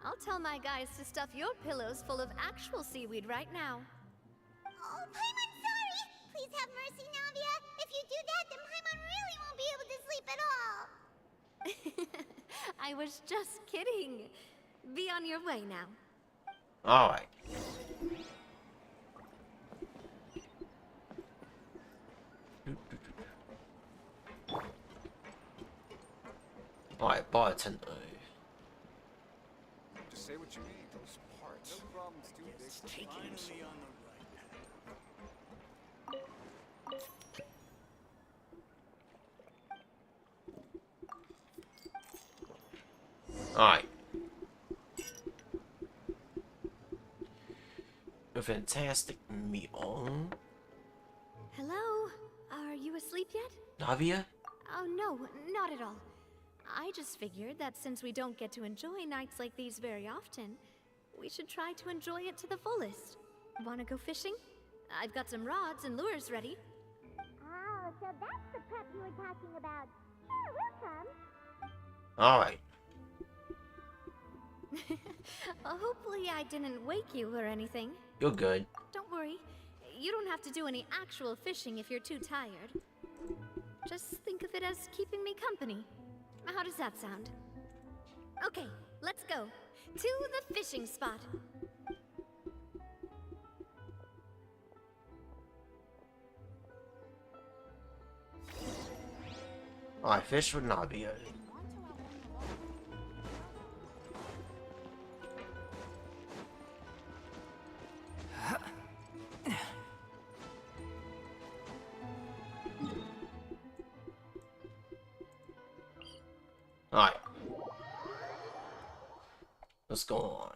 I'll tell my guys to stuff your pillows full of actual seaweed right now. Oh, Paimon, sorry! Please have mercy, Navia. If you do that, then Paimon really won't be able to sleep at all. I was just kidding. Be on your way now. Alright. Alright, bartender. Just say what you need. Those parts. No problems, dude. Yes, finally on the right path. Alright. A fantastic meal. Hello? Are you asleep yet? Navia? Oh, no, not at all. I just figured that since we don't get to enjoy nights like these very often, we should try to enjoy it to the fullest. Wanna go fishing? I've got some rods and lures ready. Oh, so that's the prep you were talking about. Sure, we'll come. Alright. Hopefully I didn't wake you or anything. You're good. Don't worry. You don't have to do any actual fishing if you're too tired. Just think of it as keeping me company. How does that sound? Okay, let's go. To the fishing spot. Alright, fish with Navia. Alright. Let's go on.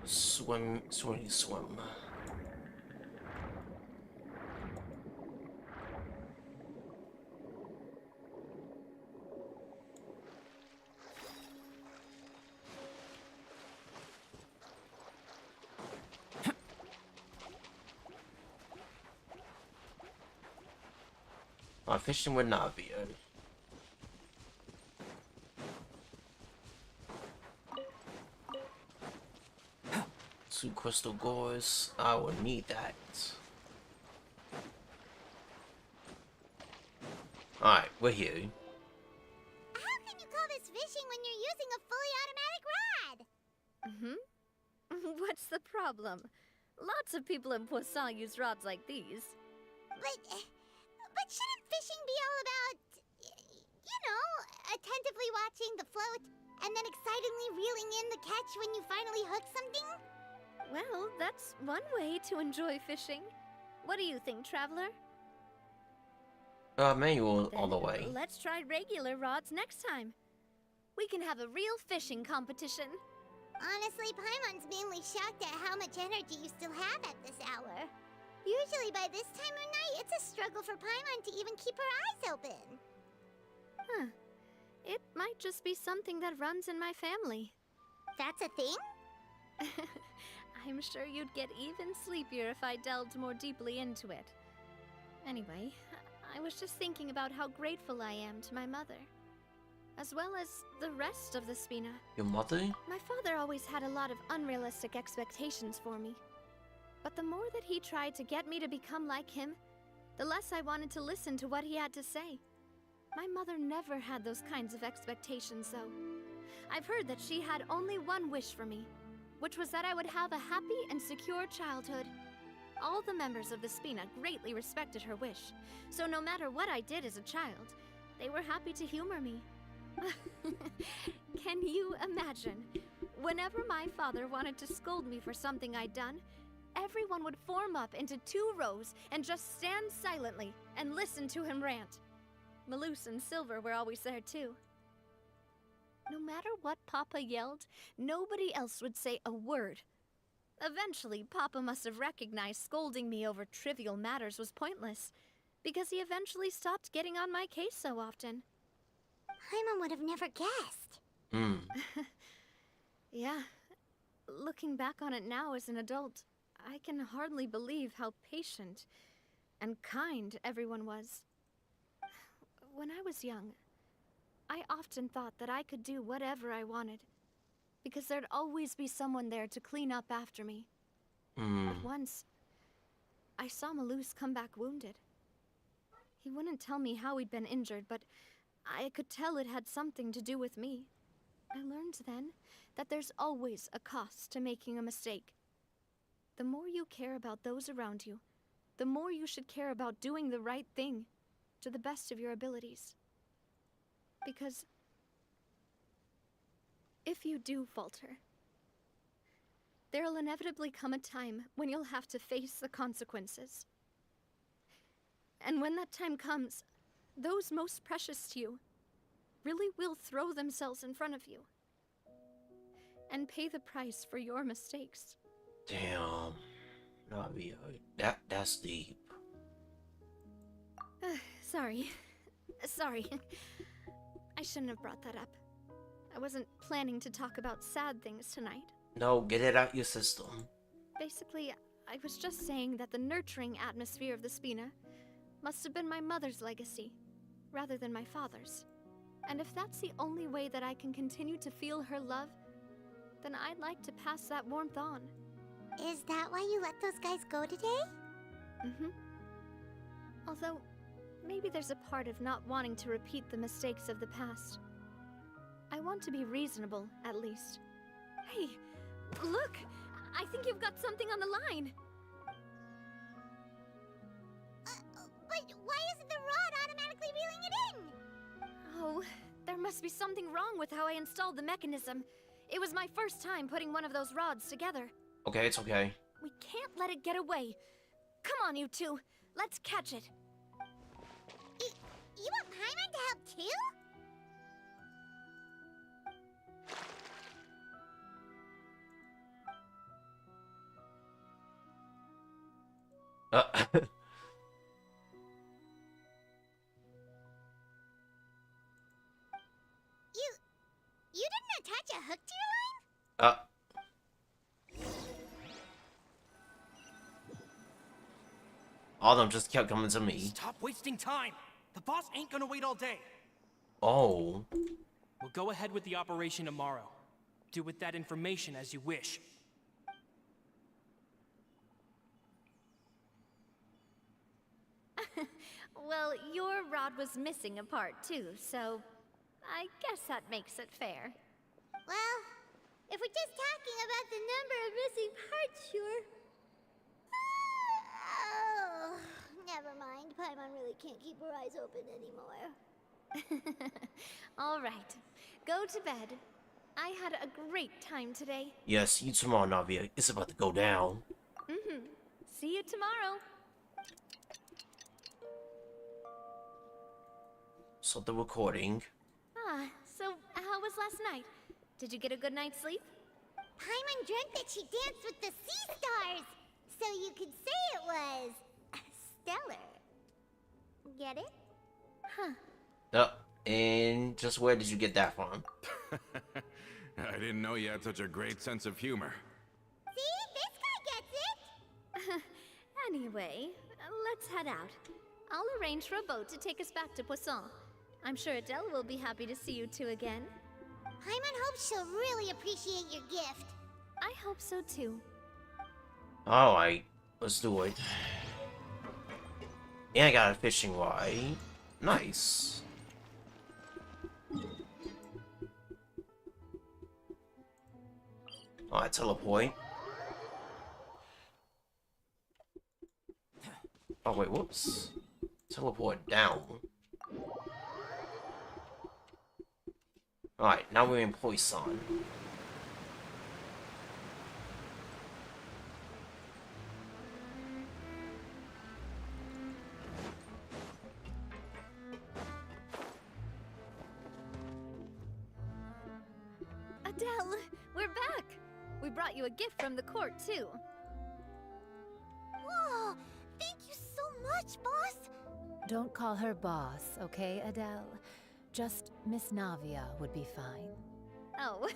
Swim. Fishing with Navia. Two crystal gores. I will need that. Alright, we're here. How can you call this fishing when you're using a fully automatic rod? What's the problem? Lots of people in Poisson use rods like these. But shouldn't fishing be all about, you know, attentively watching the float and then excitedly reeling in the catch when you finally hook something? Well, that's one way to enjoy fishing. What do you think, Traveler? Manual all the Then way. Let's try regular rods next time. We can have a real fishing competition. Honestly, Paimon's mainly shocked at how much energy you still have at this hour. Usually by this time of night, it's a struggle for Paimon to even keep her eyes open. Huh. It might just be something that runs in my family. That's a thing? I'm sure you'd get even sleepier if I delved more deeply into it. Anyway, I was just thinking about how grateful I am to my mother, as well as the rest of the Spina. Your mother? My father always had a lot of unrealistic expectations for me. But the more that he tried to get me to become like him, the less I wanted to listen to what he had to say. My mother never had those kinds of expectations, though. I've heard that she had only one wish for me, which was that I would have a happy and secure childhood. All the members of the Spina greatly respected her wish, so no matter what I did as a child, they were happy to humor me. Can you imagine? Whenever my father wanted to scold me for something I'd done, everyone would form up into 2 rows and just stand silently and listen to him rant. Maloose and Silver were always there too. No matter what Papa yelled, nobody else would say a word. Eventually, Papa must have recognized scolding me over trivial matters was pointless, because he eventually stopped getting on my case so often. Paimon would have never guessed. Yeah. Looking back on it now as an adult, I can hardly believe how patient and kind everyone was. When I was young, I often thought that I could do whatever I wanted, because there'd always be someone there to clean up after me. But once, I saw Maloose come back wounded. He wouldn't tell me how he'd been injured, but I could tell it had something to do with me. I learned then that there's always a cost to making a mistake. The more you care about those around you, the more you should care about doing the right thing to the best of your abilities. Because if you do falter, there'll inevitably come a time when you'll have to face the consequences. And when that time comes, those most precious to you really will throw themselves in front of you and pay the price for your mistakes. Damn. Navia. That's deep. Sorry. I shouldn't have brought that up. I wasn't planning to talk about sad things tonight. No, get it out your system. Basically, I was just saying that the nurturing atmosphere of the Spina must have been my mother's legacy, rather than my father's. And if that's the only way that I can continue to feel her love, then I'd like to pass that warmth on. Is that why you let those guys go today? Although, maybe there's a part of not wanting to repeat the mistakes of the past. I want to be reasonable, at least. Hey, look! I think you've got something on the line! But why isn't the rod automatically reeling it in? Oh, there must be something wrong with how I installed the mechanism. It was my first time putting one of those rods together. Okay, it's okay. We can't let it get away. Come on, you two. Let's catch it. You want Paimon to help too? You didn't attach a hook to your line? All of them just kept coming to me. Stop wasting time! The boss ain't gonna wait all day. Oh. We'll go ahead with the operation tomorrow. Do with that information as you wish. Well, your rod was missing a part too, so I guess that makes it fair. Well, if we're just talking about the number of missing parts, sure. Oh, never mind. Paimon really can't keep her eyes open anymore. All right, go to bed. I had a great time today. Yes, you tomorrow, Navia. It's about to go down. See you tomorrow. So the recording. So how was last night? Did you get a good night's sleep? Paimon dreamt that she danced with the sea stars, so you could say it was stellar. Get it? And just where did you get that from? I didn't know you had such a great sense of humor. See? This guy gets it! Anyway, let's head out. I'll arrange for a boat to take us back to Poisson. I'm sure Adele will be happy to see you two again. Paimon hopes she'll really appreciate your gift. I hope so too. Alright, let's do it. And I got a fishing rod. Nice. Alright, teleport. Oh wait, whoops. Teleport down. Alright, now we're in Poisson. Adele, we're back! We brought you a gift from the court, too. Whoa! Thank you so much, boss! Don't call her boss, okay, Adele? Just Miss Navia would be fine. Oh,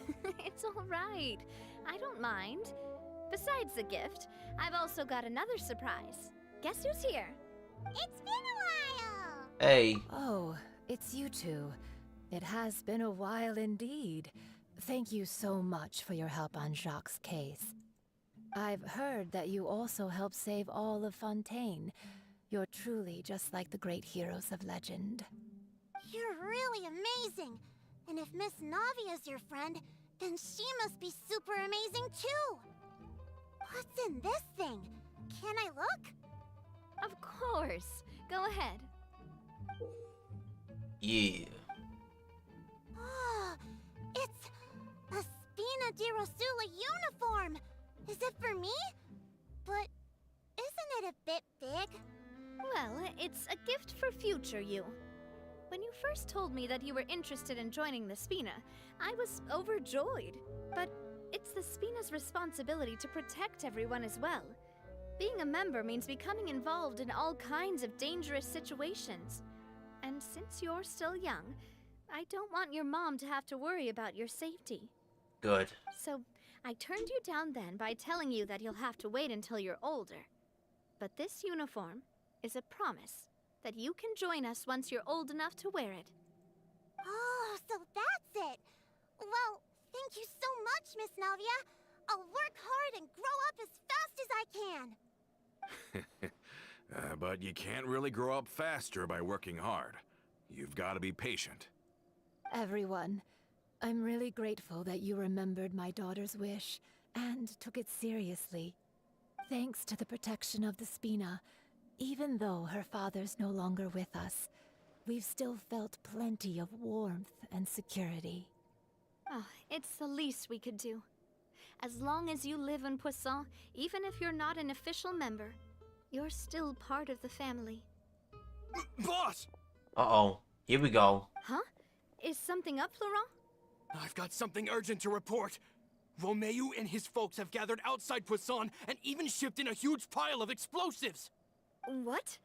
it's all right. I don't mind. Besides the gift, I've also got another surprise. Guess who's here? It's been a while! Hey. Oh, it's you two. It has been a while indeed. Thank you so much for your help on Jacques' case. I've heard that you also helped save all of Fontaine. You're truly just like the great heroes of legend. You're really amazing! And if Miss Navia's your friend, then she must be super amazing too! What's in this thing? Can I look? Of course. Go ahead. Yeah. Oh, it's a Spina di Rosula uniform! Is it for me? But isn't it a bit big? Well, it's a gift for future you. When you first told me that you were interested in joining the Spina, I was overjoyed. But it's the Spina's responsibility to protect everyone as well. Being a member means becoming involved in all kinds of dangerous situations. And since you're still young, I don't want your mom to have to worry about your safety. Good. So, I turned you down then by telling you that you'll have to wait until you're older. But this uniform is a promise that you can join us once you're old enough to wear it. Oh, so that's it! Well, thank you so much, Miss Navia! I'll work hard and grow up as fast as I can! But you can't really grow up faster by working hard. You've got to be patient. Everyone, I'm really grateful that you remembered my daughter's wish and took it seriously. Thanks to the protection of the Spina, even though her father's no longer with us, we've still felt plenty of warmth and security. Oh, it's the least we could do. As long as you live in Poisson, even if you're not an official member, you're still part of the family. Boss! Uh-oh. Here we go. Huh? Is something up, Florent? I've got something urgent to report. Romeu and his folks have gathered outside Poisson and even shipped in a huge pile of explosives. What?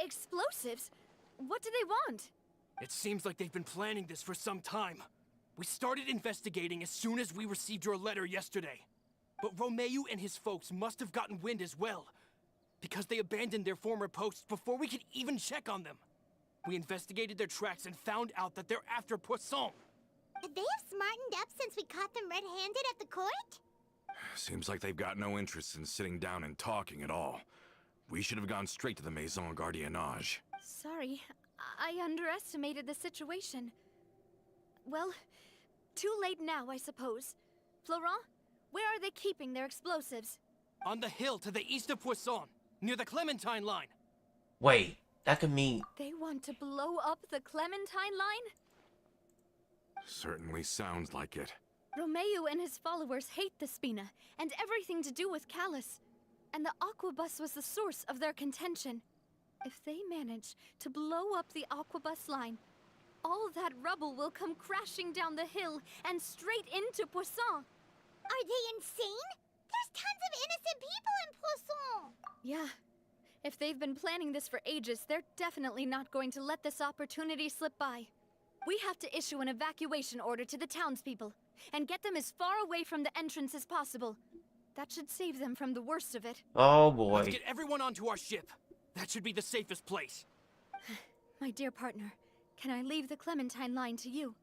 Explosives? What do they want? It seems like they've been planning this for some time. We started investigating as soon as we received your letter yesterday. But Romeu and his folks must have gotten wind as well, because they abandoned their former posts before we could even check on them. We investigated their tracks and found out that they're after Poisson. Could they have smartened up since we caught them red-handed at the court? Seems like they've got no interest in sitting down and talking at all. We should have gone straight to the Maison Gardiennage. Sorry, I underestimated the situation. Well, too late now, I suppose. Florent, where are they keeping their explosives? On the hill to the east of Poisson, near the Clementine line. Wait, that could mean... They want to blow up the Clementine line? Certainly sounds like it. Romeu and his followers hate the Spina, and everything to do with Callus. And the Aquabus was the source of their contention. If they manage to blow up the Aquabus line, all that rubble will come crashing down the hill and straight into Poisson. Are they insane? There's tons of innocent people in Poisson! Yeah. If they've been planning this for ages, they're definitely not going to let this opportunity slip by. We have to issue an evacuation order to the townspeople, and get them as far away from the entrance as possible. That should save them from the worst of it. Oh boy. Let's get everyone onto our ship. That should be the safest place. My dear partner, can I leave the Clementine line to you?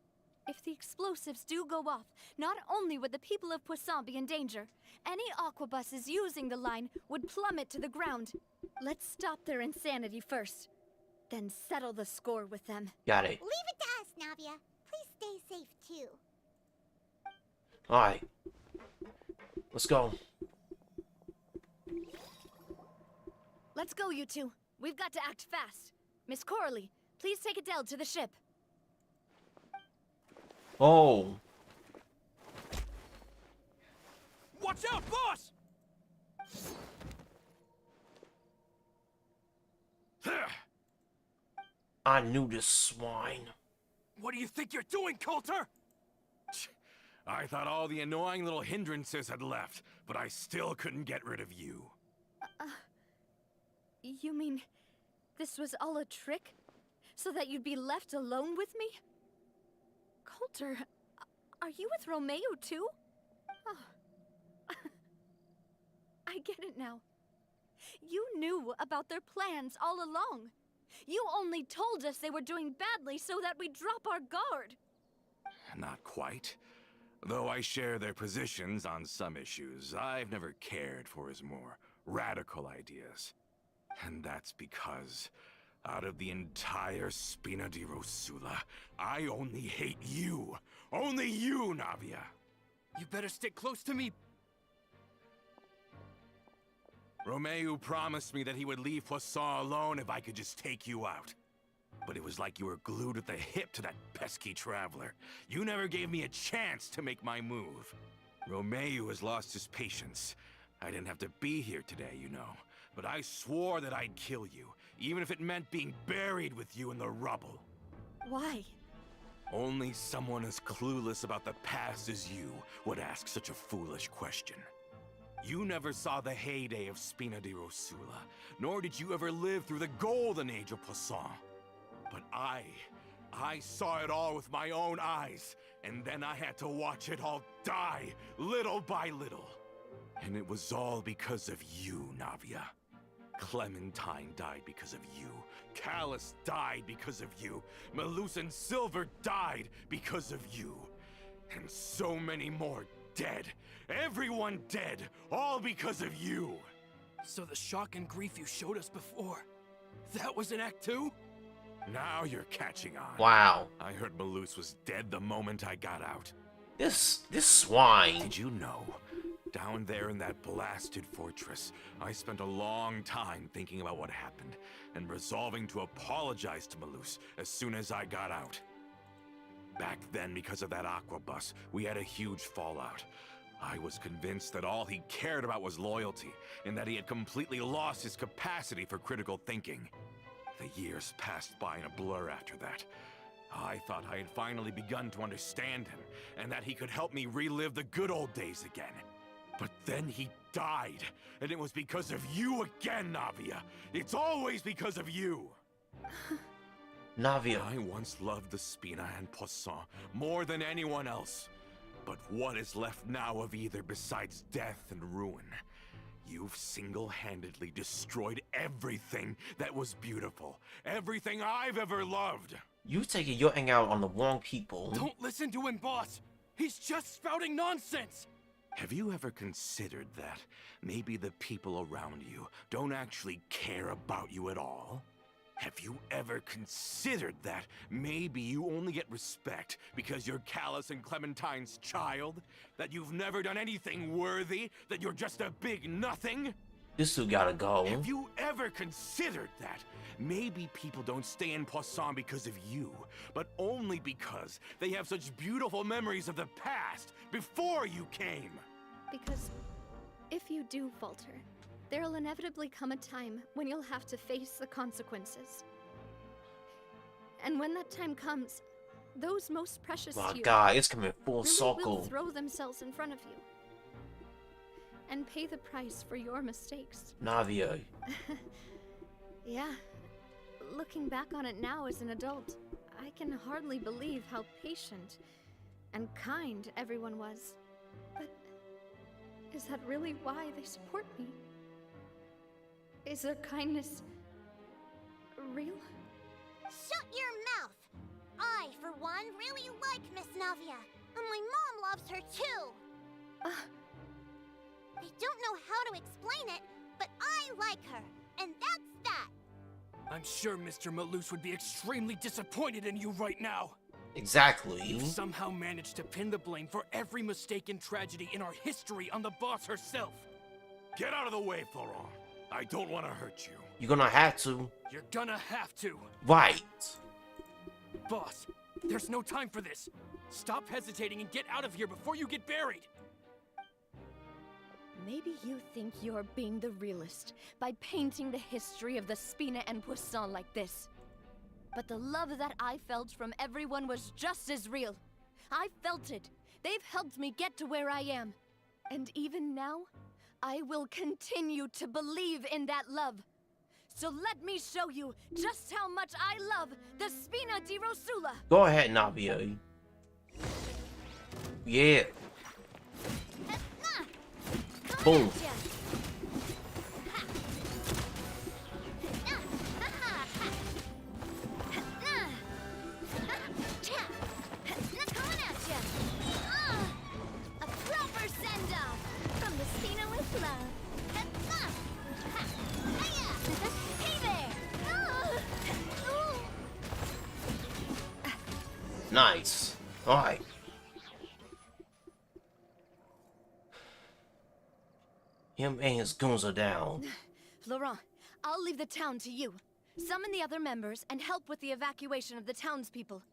If the explosives do go off, not only would the people of Poisson be in danger, any aquabuses using the line would plummet to the ground. Let's stop their insanity first, then settle the score with them. Got it. Leave it to us, Navia. Please stay safe, too. Alright. Let's go. Let's go, you two. We've got to act fast. Miss Coralie, please take Adele to the ship. Oh. Watch out, boss! I knew this swine. What do you think you're doing, Coulter? I thought all the annoying little hindrances had left, but I still couldn't get rid of you. You mean this was all a trick? So that you'd be left alone with me? Coulter, are you with Romeu too? Oh. I get it now. You knew about their plans all along. You only told us they were doing badly so that we'd drop our guard. Not quite. Though I share their positions on some issues, I've never cared for his more radical ideas. And that's because, out of the entire Spina di Rosula, I only hate you. Only you, Navia. You better stick close to me. Romeu promised me that he would leave Poisson alone if I could just take you out. But it was like you were glued at the hip to that pesky traveler. You never gave me a chance to make my move. Romeu has lost his patience. I didn't have to be here today, you know. But I swore that I'd kill you, even if it meant being buried with you in the rubble. Why? Only someone as clueless about the past as you would ask such a foolish question. You never saw the heyday of Spina di Rosula, nor did you ever live through the golden age of Poisson. But I saw it all with my own eyes, and then I had to watch it all die, little by little. And it was all because of you, Navia. Clementine died because of you. Callus died because of you. Malus and Silver died because of you. And so many more dead. Everyone dead, all because of you. So the shock and grief you showed us before, that was in Act 2? Now you're catching on. Wow. I heard Malus was dead the moment I got out. This swine. Did you know? Down there in that blasted fortress, I spent a long time thinking about what happened and resolving to apologize to Malus as soon as I got out. Back then, because of that aquabus, we had a huge fallout. I was convinced that all he cared about was loyalty, and that he had completely lost his capacity for critical thinking. The years passed by in a blur after that. I thought I had finally begun to understand him, and that he could help me relive the good old days again. But then he died. And it was because of you again, Navia. It's always because of you. Navia. I once loved the Spina and Poisson more than anyone else. But what is left now of either besides death and ruin? You've single-handedly destroyed everything that was beautiful. Everything I've ever loved. You taking your anger out on the wrong people. Don't listen to him, boss. He's just spouting nonsense. Have you ever considered that maybe the people around you don't actually care about you at all? Have you ever considered that maybe you only get respect because you're Callus and Clementine's child? That you've never done anything worthy? That you're just a big nothing? This dude gotta go. Have you ever considered that maybe people don't stay in Poisson because of you, but only because they have such beautiful memories of the past before you came? Because if you do falter, there'll inevitably come a time when you'll have to face the consequences. And when that time comes, those most precious My to you God, it's coming full really circle. will throw themselves in front of you and pay the price for your mistakes. Navia. Yeah, looking back on it now as an adult, I can hardly believe how patient and kind everyone was. But is that really why they support me? Is their kindness real? Shut your mouth! I, for one, really like Miss Navia, and my mom loves her too. I don't know how to explain it, but I like her, and that's that. I'm sure Mr. Malus would be extremely disappointed in you right now. Exactly. You've somehow managed to pin the blame for every mistake and tragedy in our history on the boss herself. Get out of the way, Florent. I don't want to hurt you. You're gonna have to. You're gonna have to. Right. Boss, there's no time for this. Stop hesitating and get out of here before you get buried. Maybe you think you're being the realist by painting the history of the Spina and Poisson like this. But the love that I felt from everyone was just as real. I felt it. They've helped me get to where I am. And even now, I will continue to believe in that love. So let me show you just how much I love the Spina di Rosula. Go ahead, Navia. Yeah. Boom. A proper send-off from the Spina with love. Hey there! Nice. Alright. Him and his goons are down. Florent, I'll leave the town to you. Summon the other members and help with the evacuation of the townspeople.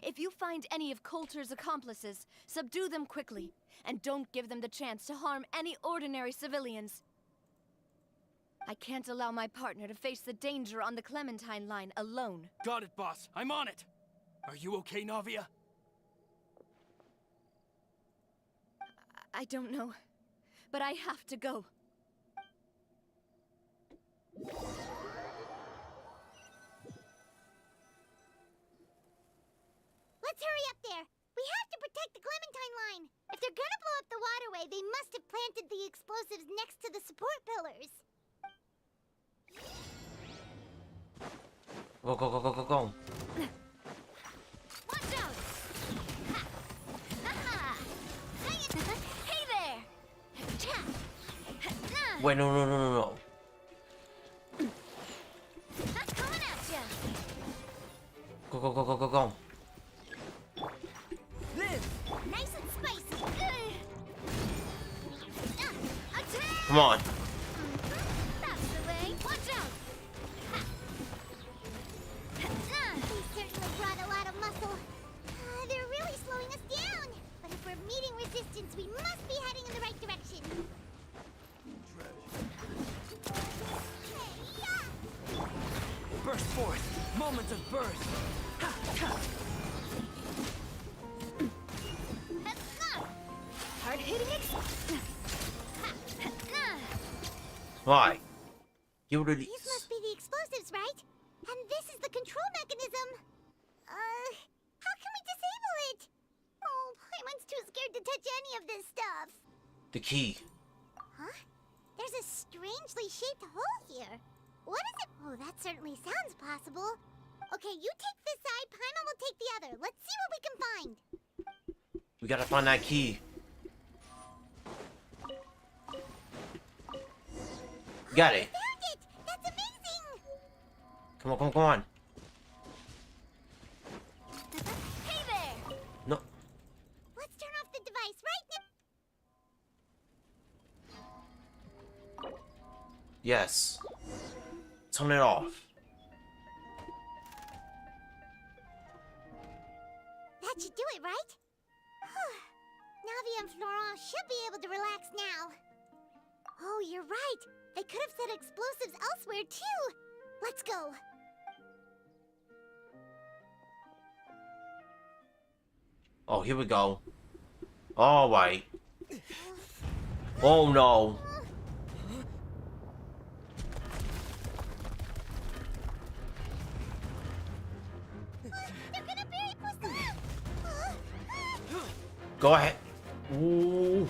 If you find any of Coulter's accomplices, subdue them quickly, and don't give them the chance to harm any ordinary civilians. I can't allow my partner to face the danger on the Clementine line alone. Got it, boss. I'm on it. Are you okay, Navia? I don't know, but I have to go. Let's hurry up there. We have to protect the Clementine line. If they're gonna blow up the waterway, they must have planted the explosives next to the support pillars. Go, go, go, go, go, go. Watch out! Ha! Ha! Hey there! Wait, no, no, no, no, no. Coming at ya! Go, go, go, go, go, go. Nice and spicy. Attack! Come on. That's the way. Watch out! We certainly brought a lot of muscle. They're really slowing us down. But if we're meeting resistance, we must be heading in the right direction. Burst forth. Moment of burst. Hard hitting it. Alright. Get rid of These must be the explosives, right? And this is the control mechanism. How can we disable it? Oh, Paimon's too scared to touch any of this stuff. the key. Huh? There's a strangely shaped hole here. What is it? Oh, that certainly sounds possible. Okay, you take this side, Paimon will take the other. Let's see what we can find. We gotta find that key. Got it. Found it! That's amazing! Come on, come on, come on. Hey there! No. Let's turn off the device right now. Yes. Turn it off. That should do it, right? Navia and Florent should be able to relax now. Oh, you're right. They could have set explosives elsewhere, too. Let's go. Oh, here we go. Alright. Oh no. They're gonna bury Poisson! Go ahead. Ooh.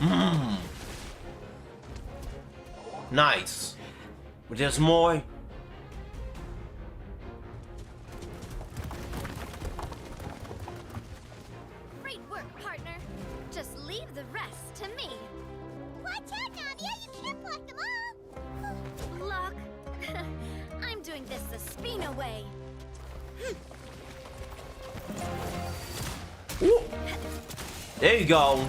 Mmm. Nice. But there's more. Great work, partner. Just leave the rest to me. Watch out, Navia! You can't block them all! Block. I'm doing this the Spina way. Ooh. There you go.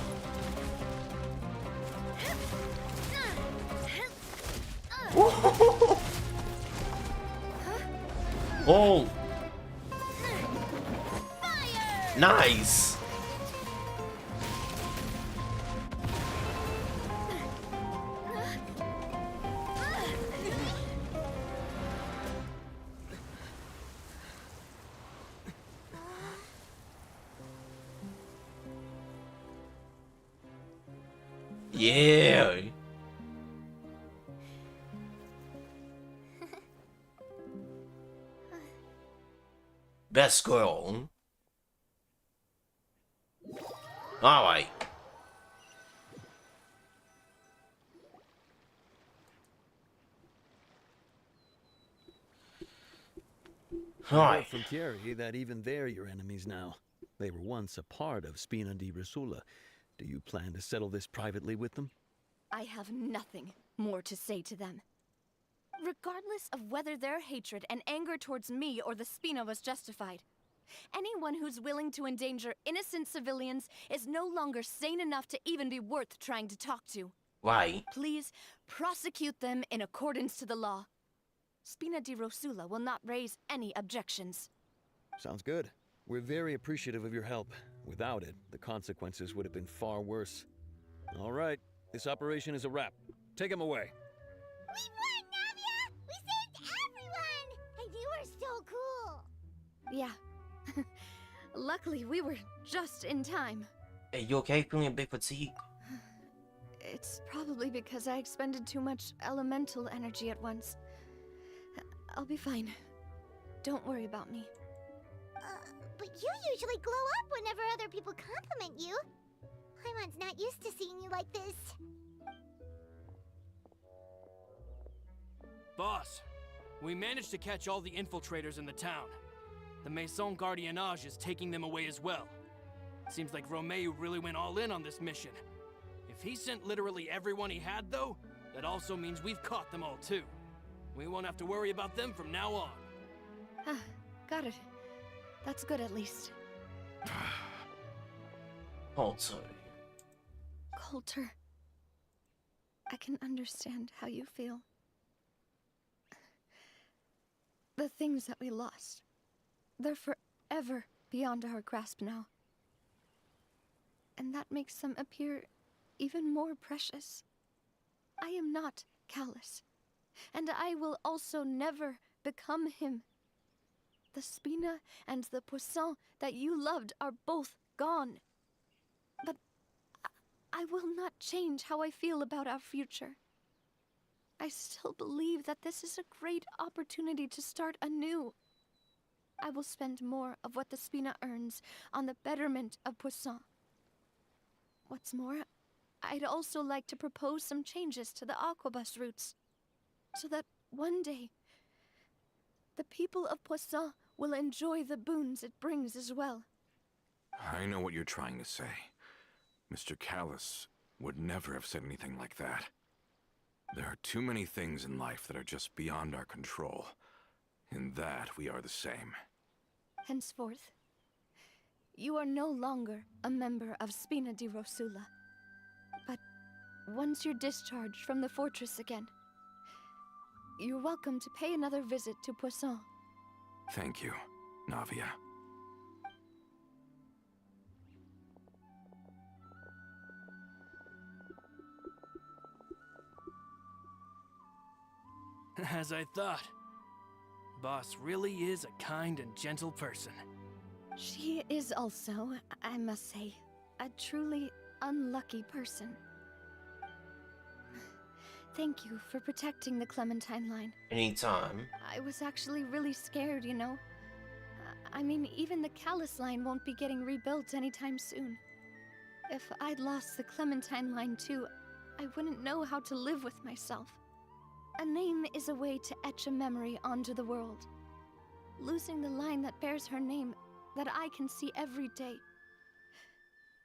Oh. Fire! Nice. Yeah. Best girl. Alright. I Alright. heard from Terry that even they're your enemies now. They were once a part of Spina di Rosula. Do you plan to settle this privately with them? I have nothing more to say to them. Regardless of whether their hatred and anger towards me or the Spina was justified, anyone who's willing to endanger innocent civilians is no longer sane enough to even be worth trying to talk to. Right. Please prosecute them in accordance to the law. Spina di Rosula will not raise any objections. Sounds good. We're very appreciative of your help. Without it, the consequences would have been far worse. All right, this operation is a wrap. Take him away. We won, Navia! We saved everyone! And you were so cool! Yeah. Luckily, we were just in time. Hey, you okay? Feeling a bit fatigued? It's probably because I expended too much elemental energy at once. I'll be fine. Don't worry about me. But you usually glow up whenever other people compliment you. Paimon's not used to seeing you like this. Boss, we managed to catch all the infiltrators in the town. The Maison Gardiennage is taking them away as well. Seems like Romeo really went all in on this mission. If he sent literally everyone he had, though, that also means we've caught them all too. We won't have to worry about them from now on. Ah, got it. That's good at least. Also. Coulter, I can understand how you feel. The things that we lost, they're forever beyond our grasp now. And that makes them appear even more precious. I am not callous, and I will also never become him. The Spina and the Poisson that you loved are both gone. But I will not change how I feel about our future. I still believe that this is a great opportunity to start anew. I will spend more of what the Spina earns on the betterment of Poisson. What's more, I'd also like to propose some changes to the Aquabus routes, so that one day, the people of Poisson will enjoy the boons it brings as well. I know what you're trying to say. Mr. Callus would never have said anything like that. There are too many things in life that are just beyond our control. In that, we are the same. Henceforth, you are no longer a member of Spina di Rosula. But once you're discharged from the fortress again, you're welcome to pay another visit to Poisson. Thank you, Navia. As I thought. Boss really is a kind and gentle person. She is also, I must say, a truly unlucky person. Thank you for protecting the Clementine line. Anytime. I was actually really scared, you know. I mean, even the Callus line won't be getting rebuilt anytime soon. If I'd lost the Clementine line too, I wouldn't know how to live with myself. A name is a way to etch a memory onto the world. Losing the line that bears her name, that I can see every day,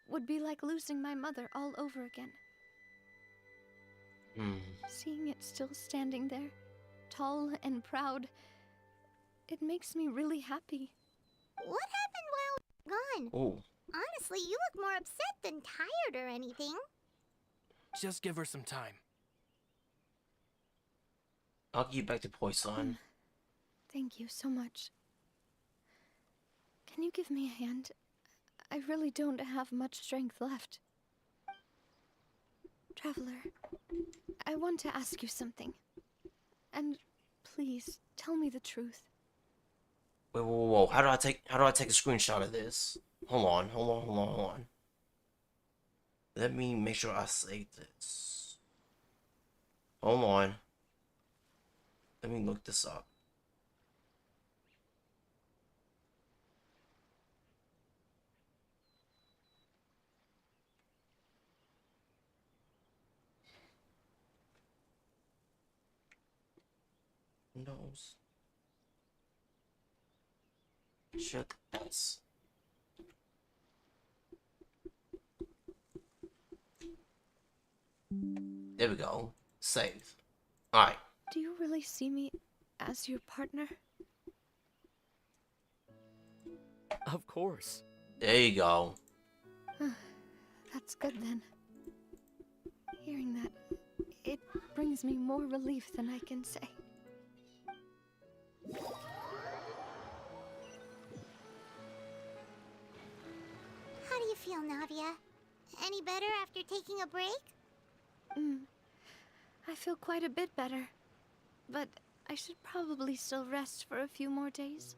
would be like losing my mother all over again. Seeing it still standing there, tall and proud, it makes me really happy. What happened while gone? Oh. Honestly, you look more upset than tired or anything. Just give her some time. I'll get you back to Poisson. Thank you so much. Can you give me a hand? I really don't have much strength left. Traveler, I want to ask you something. And please, tell me the truth. Wait, whoa. How do I take a screenshot of this? Hold on. Let me make sure I save this. Hold on. Let me look this up. Windows. Shift S. There we go. Save. Alright. Do you really see me as your partner? Of course. There you go. That's good then. Hearing that, it brings me more relief than I can say. How do you feel, Navia? Any better after taking a break? I feel quite a bit better. But I should probably still rest for a few more days.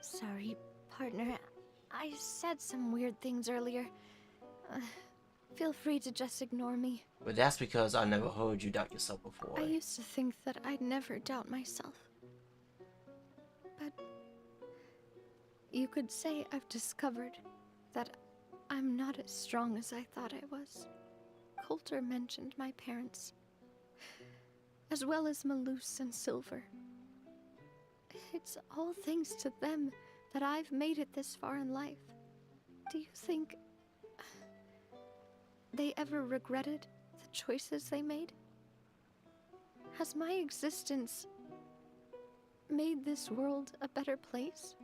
Sorry, partner. I said some weird things earlier. Feel free to just ignore me. But that's because I never heard you doubt yourself before. I used to think that I'd never doubt myself. But you could say I've discovered that I'm not as strong as I thought I was. Coulter mentioned my parents, as well as Malus and Silver. It's all thanks to them that I've made it this far in life. Do you think they ever regretted the choices they made? Has my existence made this world a better place?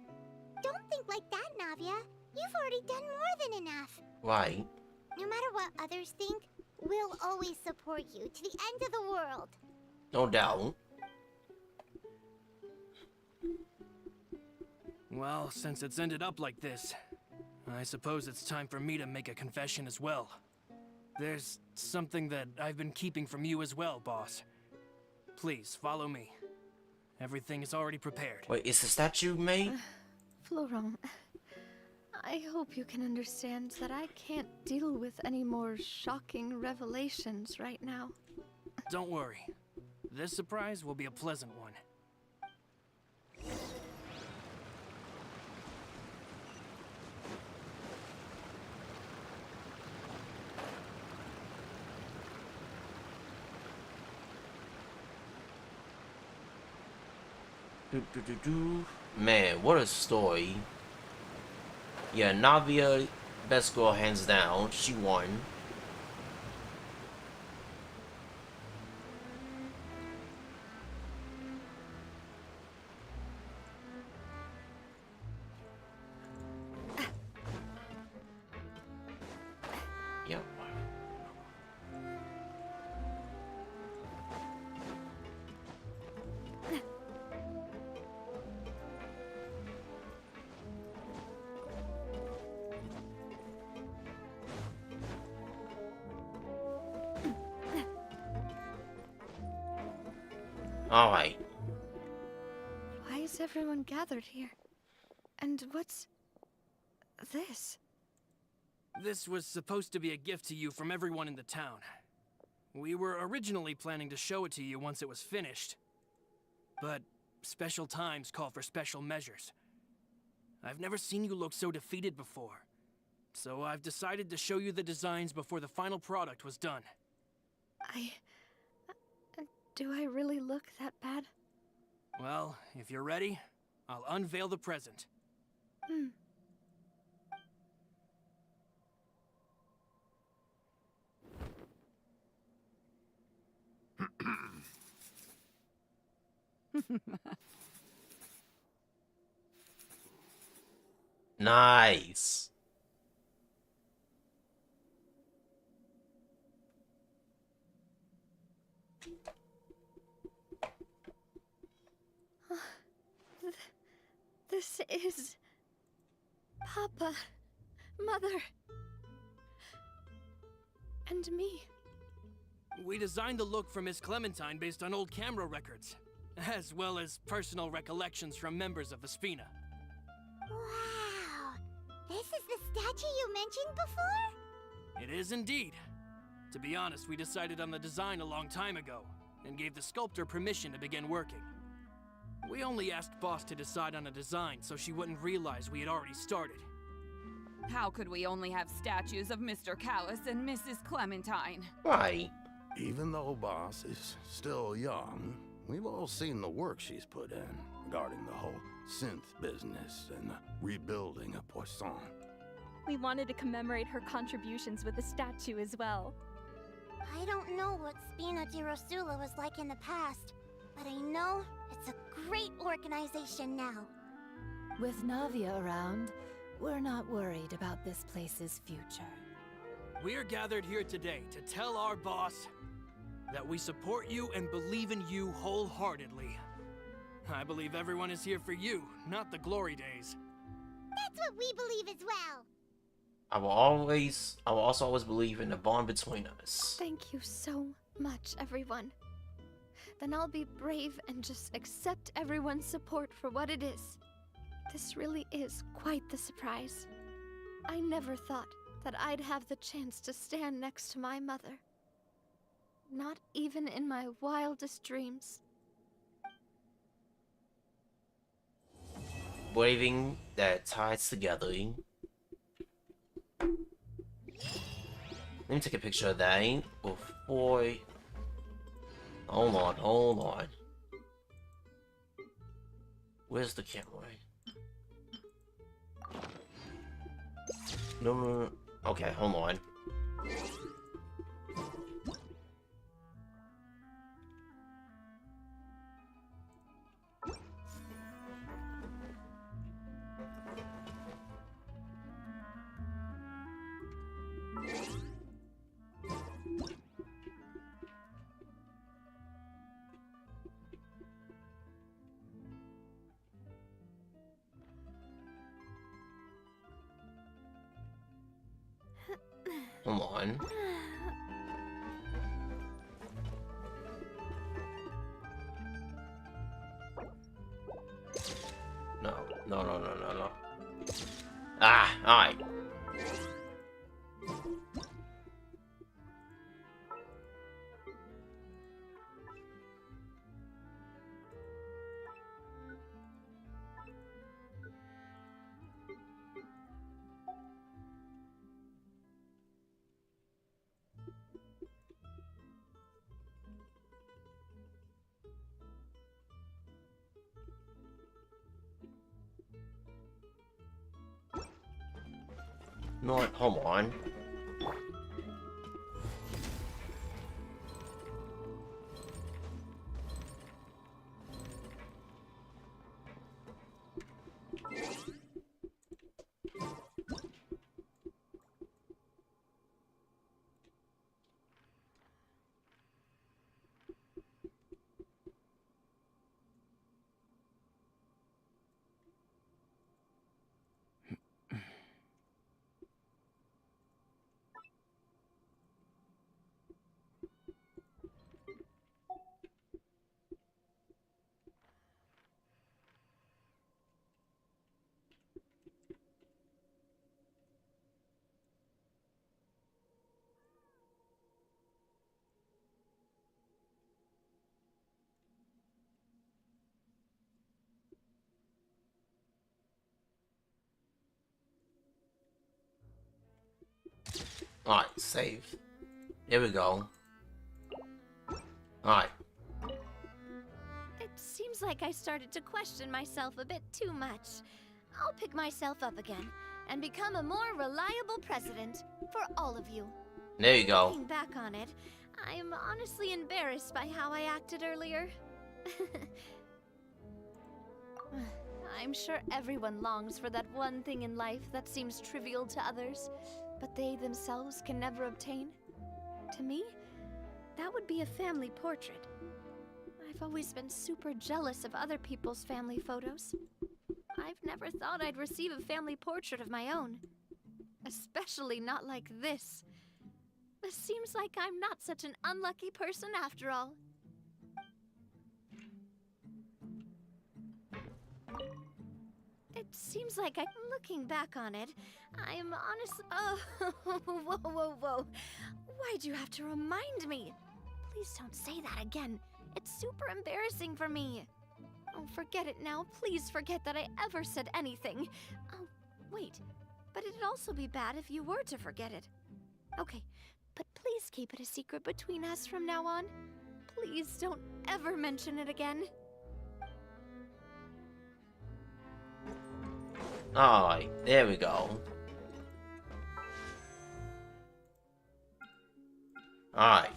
Don't think like that, Navia. You've already done more than enough. Right. No matter what others think, we'll always support you to the end of the world. No doubt. Well, since it's ended up like this, I suppose it's time for me to make a confession as well. There's something that I've been keeping from you as well, boss. Please, follow me. Everything is already prepared. Wait, is the statue made? Florent, I hope you can understand that I can't deal with any more shocking revelations right now. Don't worry. This surprise will be a pleasant one. Man, what a story. Yeah, Navia, best girl hands down. She won. Yep. Alright. Why is everyone gathered here? And what's this? This was supposed to be a gift to you from everyone in the town. We were originally planning to show it to you once it was finished. But special times call for special measures. I've never seen you look so defeated before. So I've decided to show you the designs before the final product was done. Do I really look that bad? Well, if you're ready, I'll unveil the present. Nice. This is... Papa, Mother, and me. We designed the look for Miss Clementine based on old camera records, as well as personal recollections from members of the Spina. Wow! This is the statue you mentioned before? It is indeed. To be honest, we decided on the design a long time ago, and gave the sculptor permission to begin working. We only asked Boss to decide on a design so she wouldn't realize we had already started. How could we only have statues of Mr. Callus and Mrs. Clementine? Right. Even though Boss is still young, we've all seen the work she's put in regarding the whole synth business and the rebuilding of Poisson. We wanted to commemorate her contributions with a statue as well. I don't know what Spina di Rosula was like in the past, but I know it's a great organization now. With Navia around, we're not worried about this place's future. We're gathered here today to tell our boss that we support you and believe in you wholeheartedly. I believe everyone is here for you, not the glory days. That's what we believe as well. I will also always believe in the bond between us. Thank you so much, everyone. Then I'll be brave and just accept everyone's support for what it is. This really is quite the surprise. I never thought that I'd have the chance to stand next to my mother. Not even in my wildest dreams. Waving that ties together. Let me take a picture of that before... Hold on. Where's the camera? No. Okay, hold on. Come on. No. Ah, alright. You know what? Hold on. Alright, save. There we go. Alright. It seems like I started to question myself a bit too much. I'll pick myself up again and become a more reliable president for all of you. There you go. Looking back on it, I'm honestly embarrassed by how I acted earlier. I'm sure everyone longs for that one thing in life that seems trivial to others, but they themselves can never obtain. To me, that would be a family portrait. I've always been super jealous of other people's family photos. I've never thought I'd receive a family portrait of my own. Especially not like this. It seems like I'm not such an unlucky person after all. It seems like looking back on it, I'm honestly— Oh, whoa, whoa, whoa. Why'd you have to remind me? Please don't say that again. It's super embarrassing for me. Oh, forget it now. Please forget that I ever said anything. Oh, wait. But it'd also be bad if you were to forget it. Okay, but please keep it a secret between us from now on. Please don't ever mention it again. Alright, there we go. Alright.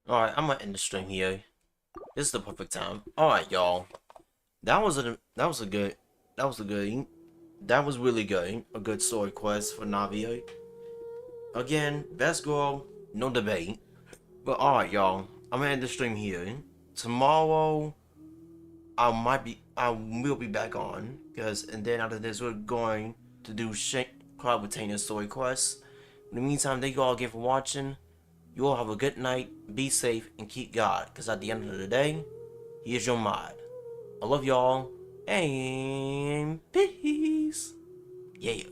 Alright, I'm gonna end the stream here. This is the perfect time. Alright, y'all. That was really good. A good story quest for Navia. Again, best girl, no debate. But alright, y'all. I'm gonna end the stream here. Tomorrow, I will be back on, and then after this, we're going to do Cloud Retainer story quest. In the meantime, thank you all again for watching. You all have a good night, be safe, and keep God, because at the end of the day, He is your mod. I love y'all, and peace. Yeah.